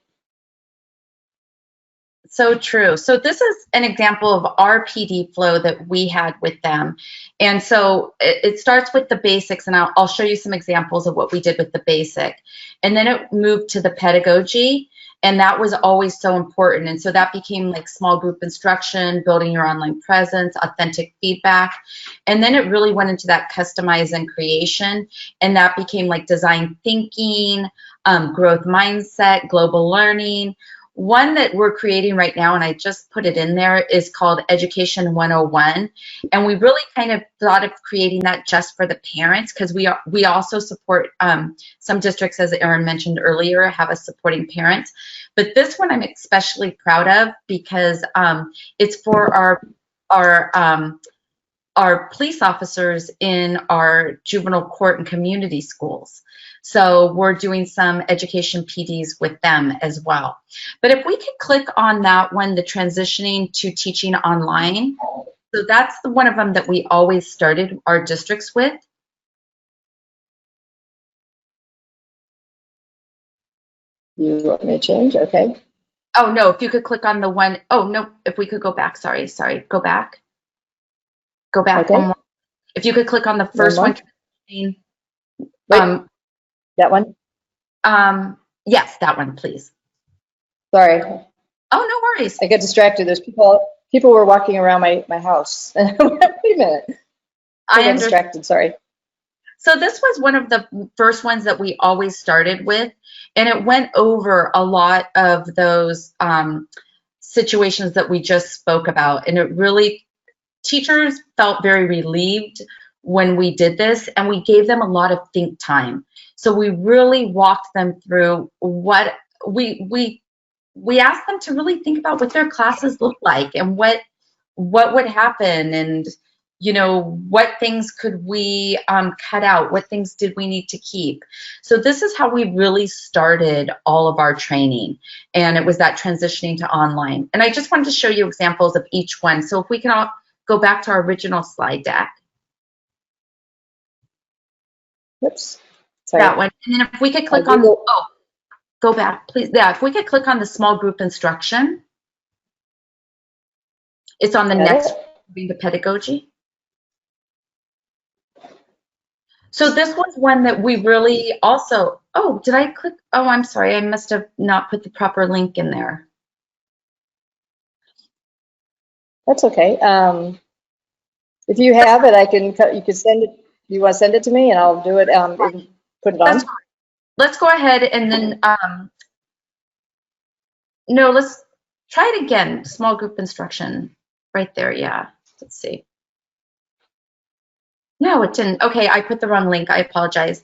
So true. So this is an example of Rpd Flow that we had with them. And so it starts with the basics, and I'll show you some examples of what we did with the basic. And then it moved to the pedagogy, and that was always so important. And so that became like small group instruction, building your online presence, authentic feedback. And then it really went into that customize and creation, and that became like design thinking, growth mindset, global learning. One that we're creating right now, and I just put it in there, is called Education 101. And we really kind of thought of creating that just for the parents, because we also support some districts, as Erin mentioned earlier, have us supporting parents. But this one I'm especially proud of because it's for our police officers in our juvenile court and community schools. So we're doing some education PDs with them as well. But if we could click on that one, the transitioning to teaching online. So that's one of them that we always started our districts with. You want me to change? Okay. Oh, no, if you could click on the one, oh, no, if we could go back, sorry, go back. Go back Okay. one more. If you could click on the first one. That one? Yes, that one, please. Sorry. Oh, no worries. I get distracted. There's people were walking around my house. Wait a minute. I got distracted, sorry. So this was one of the first ones that we always started with, and it went over a lot of those situations that we just spoke about, and it really, teachers felt very relieved when we did this, and we gave them a lot of think time. So we really walked them through what we asked them to really think about what their classes look like and what would happen, and you know, what things could we cut out, what things did we need to keep. So this is how we really started all of our training, and it was that transitioning to online. And I just wanted to show you examples of each one. So if we can all go back to our original slide deck. Oops. Sorry. That one. And then if we could click on, go back, please. Yeah, if we could click on the small group instruction. It's on the next, the pedagogy. So this was one that we really also, oh, did I click? Oh, I'm sorry. I must have not put the proper link in there. That's okay. If you have it, you can send it. You want to send it to me and I'll do it, put it on? Let's go ahead and then, no, let's try it again. Small group instruction right there. Yeah, let's see. No, it didn't. Okay, I put the wrong link. I apologize.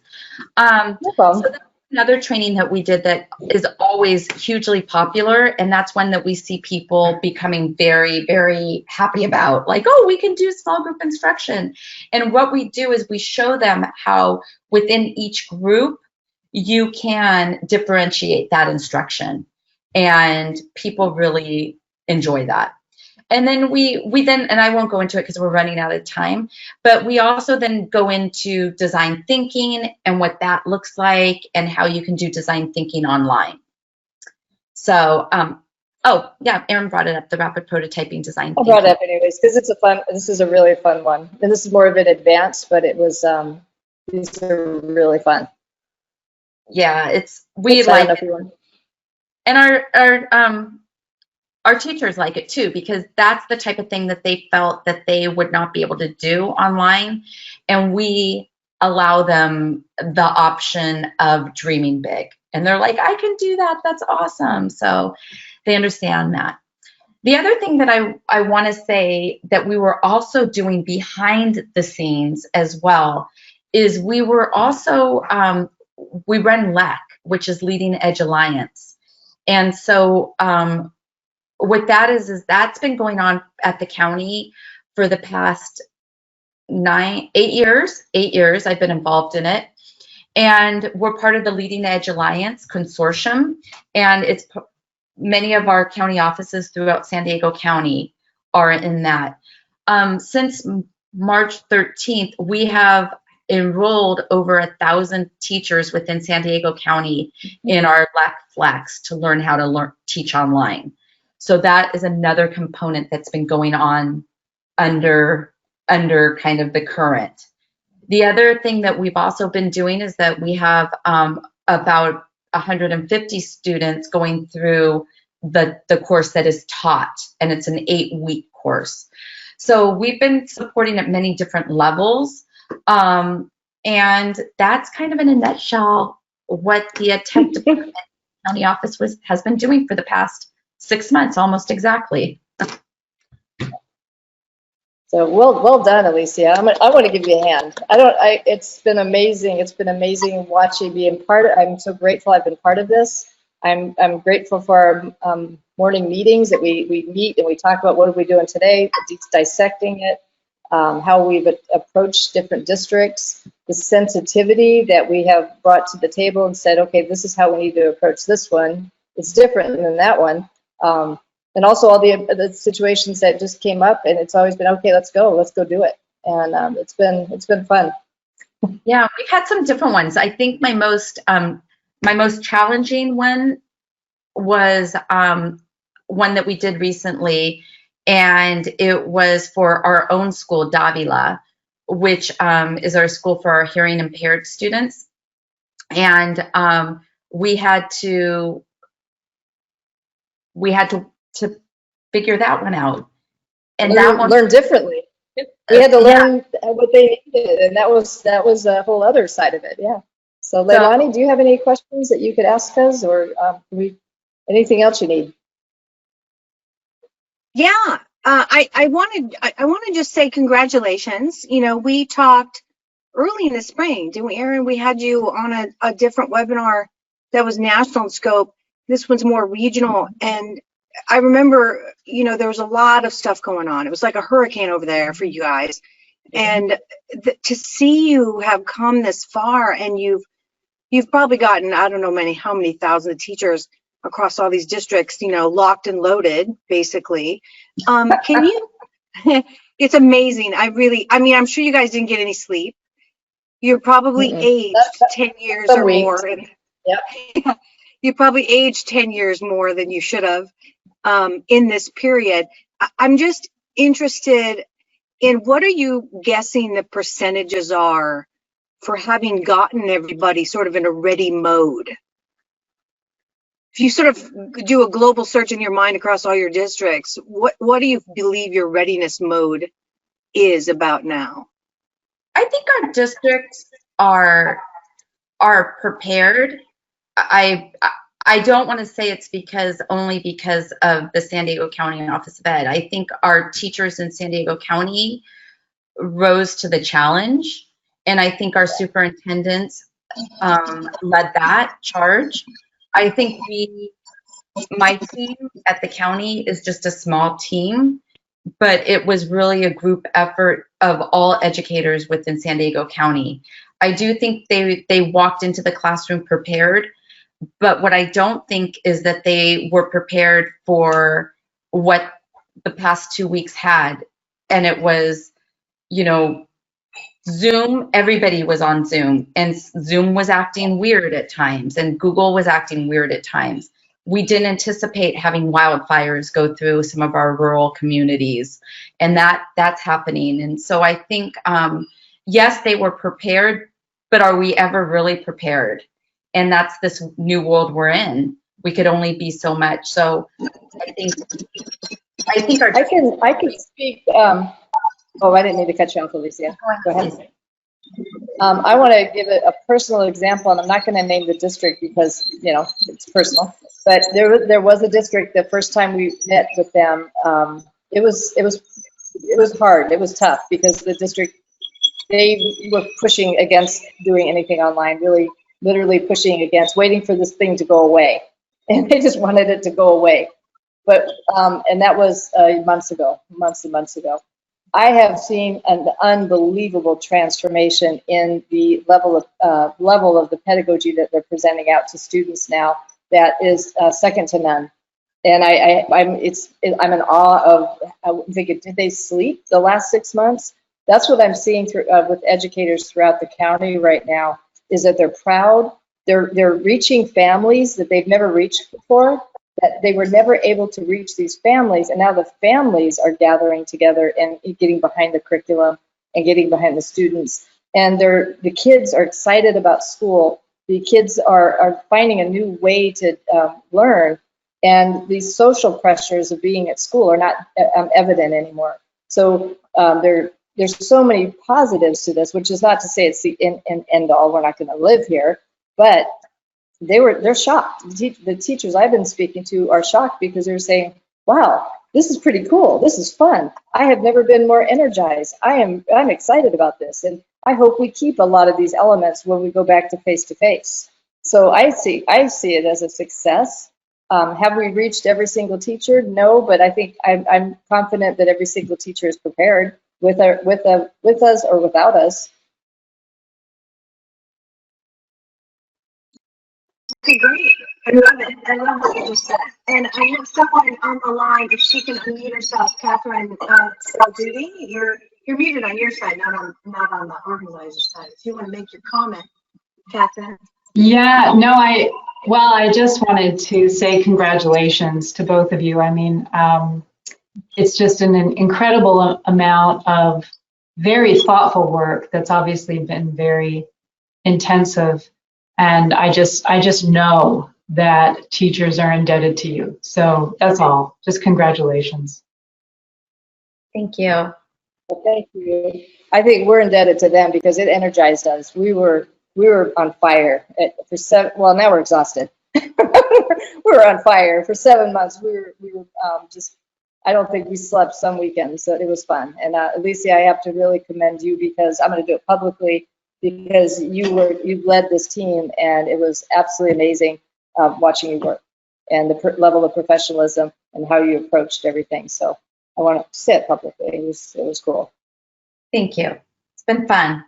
No problem. So that's another training that we did that is always hugely popular, and that's one that we see people becoming very, very happy about. Like, oh, we can do small group instruction. And what we do is we show them how within each group, you can differentiate that instruction, and people really enjoy that. And then we then, and I won't go into it because we're running out of time, but we also then go into design thinking and what that looks like and how you can do design thinking online. So, oh yeah, Erin brought it up, the rapid prototyping design thinking. I brought it up anyways, because this is a really fun one. And this is more of an advanced, but it was, these are really fun. Yeah, we like it. And our teachers like it too, because that's the type of thing that they felt that they would not be able to do online. And we allow them the option of dreaming big. And they're like, I can do that. That's awesome. So they understand that. The other thing that I want to say that we were also doing behind the scenes as well is we were also, we run LEC, which is Leading Edge Alliance. And so what that is that's been going on at the county for the past 8 years. 8 years I've been involved in it. And we're part of the Leading Edge Alliance consortium. And it's many of our county offices throughout San Diego County are in that. Since March 13th, we have enrolled over 1,000 teachers within San Diego County in our LEC Flex to learn how to teach online. So that is another component that's been going on under kind of the current. The other thing that we've also been doing is that we have about 150 students going through the course that is taught, and it's an 8-week course. So we've been supporting at many different levels, and that's kind of in a nutshell what the tech department county office has been doing for the past 6 months, almost exactly. So well done, Alicia. I want to give you a hand. It's been amazing. It's been amazing watching, being part of. I'm so grateful I've been part of this. I'm grateful for our morning meetings that we meet and we talk about what are we doing today, dissecting it, how we've approached different districts, the sensitivity that we have brought to the table and said, okay, this is how we need to approach this one. It's different than that one. And also all the situations that just came up, and it's always been, okay, let's go do it. And it's been fun. Yeah, we've had some different ones. I think my most challenging one was one that we did recently, and it was for our own school, Davila, which is our school for our hearing impaired students. And we had to figure that one out, and that one learn differently. We had to learn what they needed, and that was a whole other side of it. Yeah. So Leilani, do you have any questions that you could ask us, or anything else you need? Yeah, I want to just say congratulations. You know, we talked early in the spring, didn't we, Erin? We had you on a different webinar that was national in scope. This one's more regional, and I remember, you know, there was a lot of stuff going on. It was like a hurricane over there for you guys, and to see you have come this far, and you've probably gotten, I don't know how many thousands of teachers across all these districts, you know, locked and loaded, basically. Can you? It's amazing. I mean, I'm sure you guys didn't get any sleep. You're probably aged 10 years or more. Yep. You probably aged 10 years more than you should have in this period. I'm just interested in what are you guessing the percentages are for having gotten everybody sort of in a ready mode? If you sort of do a global search in your mind across all your districts, what do you believe your readiness mode is about now? I think our districts are prepared. I don't want to say it's only because of the San Diego County Office of Ed. I think our teachers in San Diego County rose to the challenge, and I think our superintendents led that charge. I think my team at the county is just a small team, but it was really a group effort of all educators within San Diego County. I do think they walked into the classroom prepared, but what I don't think is that they were prepared for what the past 2 weeks had. And it was, you know, Zoom, everybody was on Zoom, and Zoom was acting weird at times, and Google was acting weird at times. We didn't anticipate having wildfires go through some of our rural communities, and that's happening. And so I think, yes, they were prepared, but are we ever really prepared? And that's this new world we're in. We could only be so much. So I think our I can speak. Oh, I didn't mean to cut you off, Alicia. Go ahead. I want to give a personal example, and I'm not going to name the district because, you know, it's personal. But there was a district, the first time we met with them, it was hard. It was tough because the district, they were pushing against doing anything online, really literally pushing against, waiting for this thing to go away. And they just wanted it to go away. But, and that was months and months ago. I have seen an unbelievable transformation in the level of the pedagogy that they're presenting out to students now that is second to none. And I'm in awe of, I'm thinking, did they sleep the last 6 months? That's what I'm seeing through, with educators throughout the county right now, is that they're proud. They're reaching families that they've never reached before, that they were never able to reach these families, and now the families are gathering together and getting behind the curriculum and getting behind the students. And the kids are excited about school. The kids are finding a new way to learn, and these social pressures of being at school are not evident anymore. So there's so many positives to this, which is not to say it's the end all. We're not going to live here, but they're shocked. The teachers I've been speaking to are shocked because they're saying, wow, this is pretty cool. This is fun. I have never been more energized. I'm excited about this. And I hope we keep a lot of these elements when we go back to face-to-face. So I see it as a success. Have we reached every single teacher? No, but I think I'm confident that every single teacher is prepared with us or without us. Okay, great. I love it. I love what you just said. And I have someone on the line, if she can unmute herself, Catherine Judy, you're muted on your side, not on the organizer side. If you want to make your comment, Catherine. Yeah, no, I just wanted to say congratulations to both of you. I mean, it's just an incredible amount of very thoughtful work that's obviously been very intensive. And I just know that teachers are indebted to you. So that's all. Just congratulations. Thank you. Well, thank you. I think we're indebted to them because it energized us. We were on fire for 7. Well, now we're exhausted. We were on fire for 7 months. We were just. I don't think we slept some weekends. So it was fun. And Alicia, I have to really commend you because I'm going to do it publicly. Because you led this team, and it was absolutely amazing watching you work and the level of professionalism and how you approached everything. So I want to say it publicly. It was cool. Thank you. It's been fun.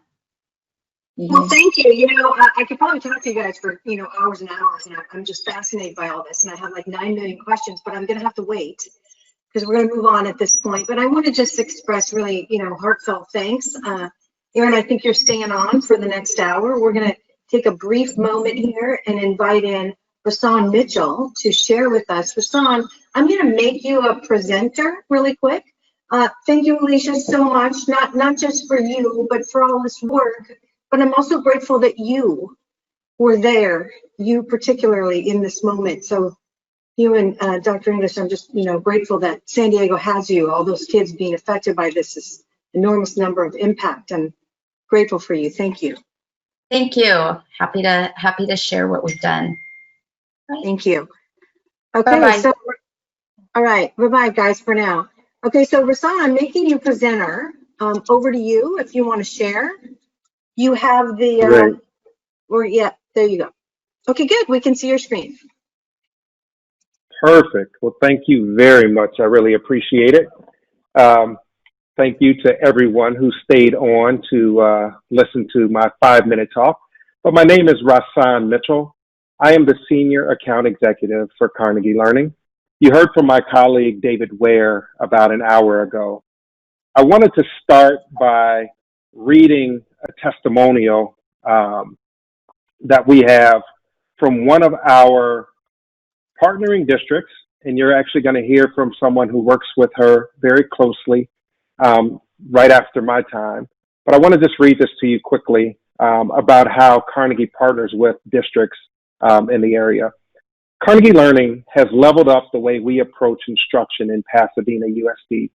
Well, thank you. You know, I could probably talk to you guys for, hours and hours, and I'm just fascinated by all this, and I have like 9 million questions, but I'm going to have to wait because we're going to move on at this point. But I want to just express really, heartfelt thanks. Erin, I think you're staying on for the next hour. We're going to take a brief moment here and invite in Rasan Mitchell to share with us. Rasan, I'm going to make you a presenter really quick. Thank you, Alicia, so much, not just for you, but for all this work. But I'm also grateful that you were there, you particularly in this moment. So you and Dr. English, I'm just, grateful that San Diego has you, all those kids being affected by this enormous number of impact. I'm grateful for you. Thank you. Thank you. Happy to share what we've done. Thank you. Okay, Bye-bye. so all right, bye-bye guys for now. Okay, so Rasan, I'm making you presenter. Over to you if you want to share. You have the yeah, there you go. Okay, good. We can see your screen. Perfect. Well, thank you very much. I really appreciate it. Thank you to everyone who stayed on to listen to my 5-minute talk. But my name is Rasan Mitchell. I am the Senior Account Executive for Carnegie Learning. You heard from my colleague, David Ware, about an hour ago. I wanted to start by reading a testimonial that we have from one of our partnering districts, and you're actually going to hear from someone who works with her very closely right after my time. But I want to just read this to you quickly about how Carnegie partners with districts in the area. Carnegie Learning has leveled up the way we approach instruction in Pasadena, USD,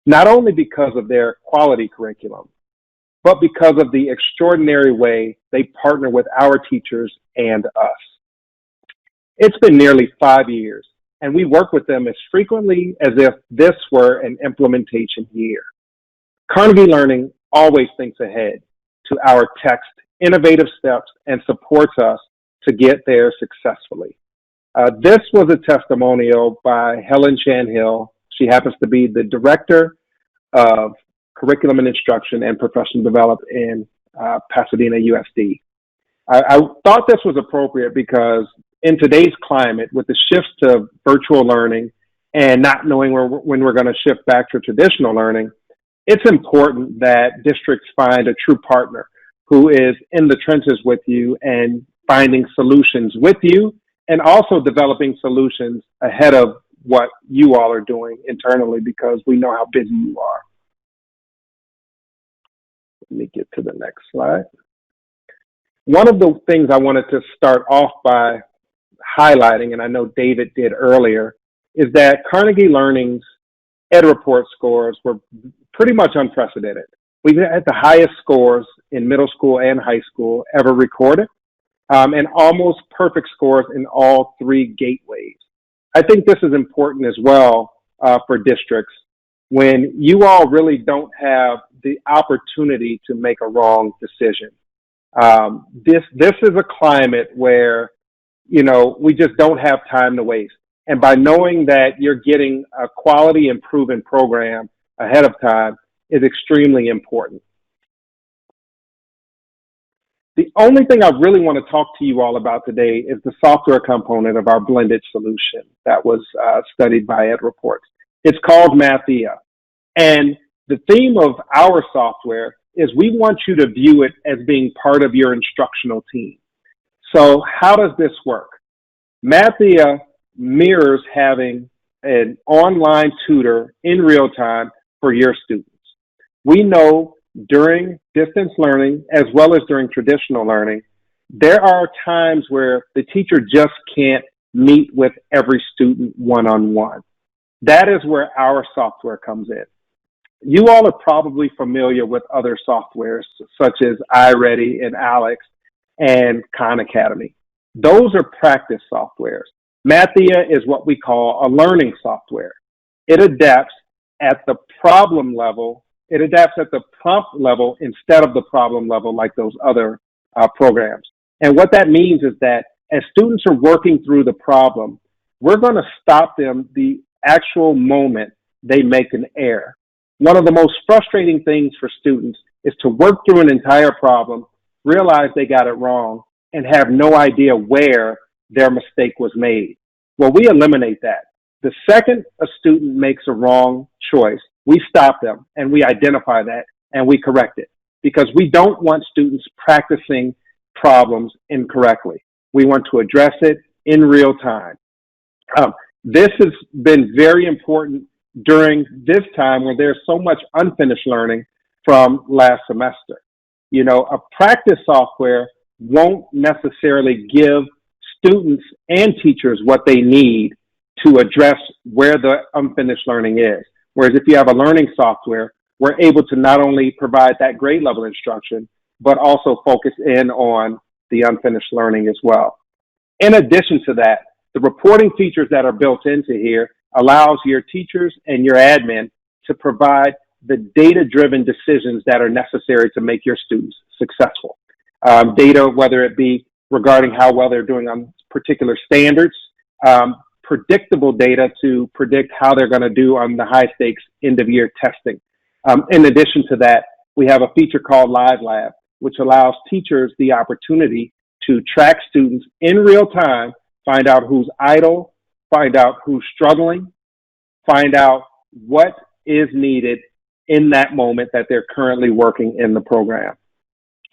not only because of their quality curriculum, but because of the extraordinary way they partner with our teachers and us. It's been nearly 5 years, and we work with them as frequently as if this were an implementation year. Carnegie Learning always thinks ahead to our text, innovative steps, and supports us to get there successfully. This was a testimonial by Helen Shanhill. She happens to be the Director of Curriculum and Instruction and Professional Development in Pasadena, USD. I thought this was appropriate because in today's climate, with the shifts to virtual learning and not knowing when we're going to shift back to traditional learning, it's important that districts find a true partner who is in the trenches with you and finding solutions with you, and also developing solutions ahead of what you all are doing internally, because we know how busy you are. Let me get to the next slide. One of the things I wanted to start off by highlighting, and I know David did earlier, is that Carnegie Learning's Ed Report scores were pretty much unprecedented. We've had the highest scores in middle school and high school ever recorded, and almost perfect scores in all 3 gateways. I think this is important as well for districts when you all really don't have the opportunity to make a wrong decision. This is a climate where, we just don't have time to waste. And by knowing that you're getting a quality and proven program ahead of time is extremely important. The only thing I really want to talk to you all about today is the software component of our blended solution that was studied by Ed Reports. It's called Mathia. And the theme of our software is we want you to view it as being part of your instructional team. So how does this work? Mathia mirrors having an online tutor in real time for your students. We know during distance learning, as well as during traditional learning, there are times where the teacher just can't meet with every student one-on-one. That is where our software comes in. You all are probably familiar with other softwares such as iReady and Alex and Khan Academy. Those are practice softwares. Mathia is what we call a learning software. It adapts at the problem level. It adapts at the prompt level instead of the problem level like those other programs. And what that means is that as students are working through the problem, we're going to stop them the actual moment they make an error. One of the most frustrating things for students is to work through an entire problem, realize they got it wrong, and have no idea where their mistake was made. Well, we eliminate that. The second a student makes a wrong choice, we stop them and we identify that and we correct it, because we don't want students practicing problems incorrectly. We want to address it in real time. This has been very important during this time where there's so much unfinished learning from last semester. A practice software won't necessarily give students and teachers what they need to address where the unfinished learning is. Whereas if you have a learning software, we're able to not only provide that grade level instruction, but also focus in on the unfinished learning as well. In addition to that, the reporting features that are built into here allows your teachers and your admin to provide the data-driven decisions that are necessary to make your students successful. Data, whether it be regarding how well they're doing on particular standards, predictable data to predict how they're going to do on the high stakes end of year testing. In addition to that, we have a feature called Live Lab, which allows teachers the opportunity to track students in real time, find out who's idle, find out who's struggling, find out what is needed in that moment that they're currently working in the program.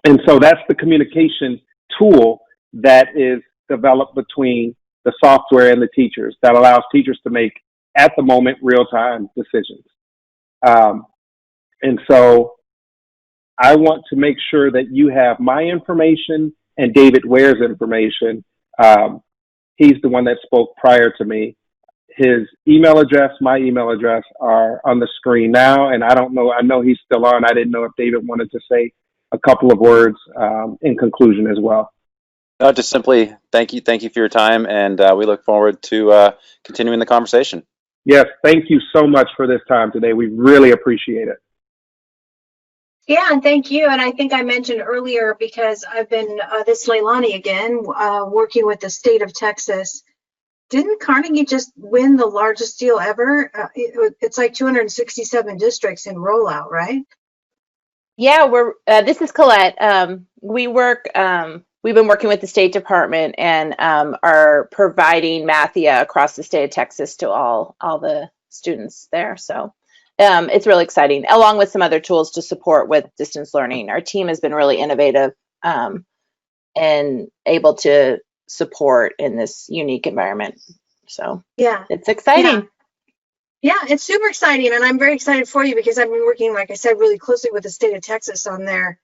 And so that's the communication tool that is developed between the software and the teachers that allows teachers to make at the moment real-time decisions. And so I want to make sure that you have my information and David Ware's information. He's the one that spoke prior to me. His email address, my email address are on the screen now. And I don't know, I know he's still on. I didn't know if David wanted to say a couple of words in conclusion as well. No, just simply thank you for your time, and we look forward to continuing the conversation. Yes, thank you so much for this time today. We really appreciate it. Yeah, and thank you. And I think I mentioned earlier, because I've been, this is Leilani again, working with the state of Texas. Didn't Carnegie just win the largest deal ever? It's like 267 districts in rollout, right? Yeah, this is Colette. We've been working with the State Department and are providing Mathia across the state of Texas to all the students there. So it's really exciting, along with some other tools to support with distance learning. Our team has been really innovative and able to support in this unique environment. So yeah, it's exciting. Yeah, it's super exciting, and I'm very excited for you because I've been working, like I said, really closely with the state of Texas on their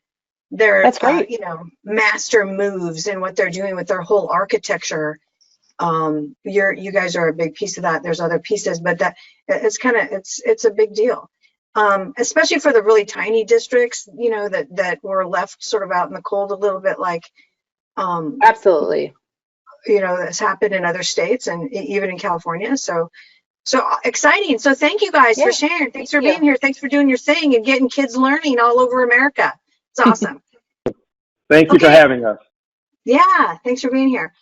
That's great. master moves and what they're doing with their whole architecture. You guys are a big piece of that. There's other pieces, but that it's a big deal, especially for the really tiny districts, that were left sort of out in the cold a little bit, like Absolutely. that's happened in other states and even in California. So exciting. So thank you guys for sharing. Thanks for being here. Thanks for doing your thing and getting kids learning all over America. It's awesome. Thank you for having us. Yeah, thanks for being here.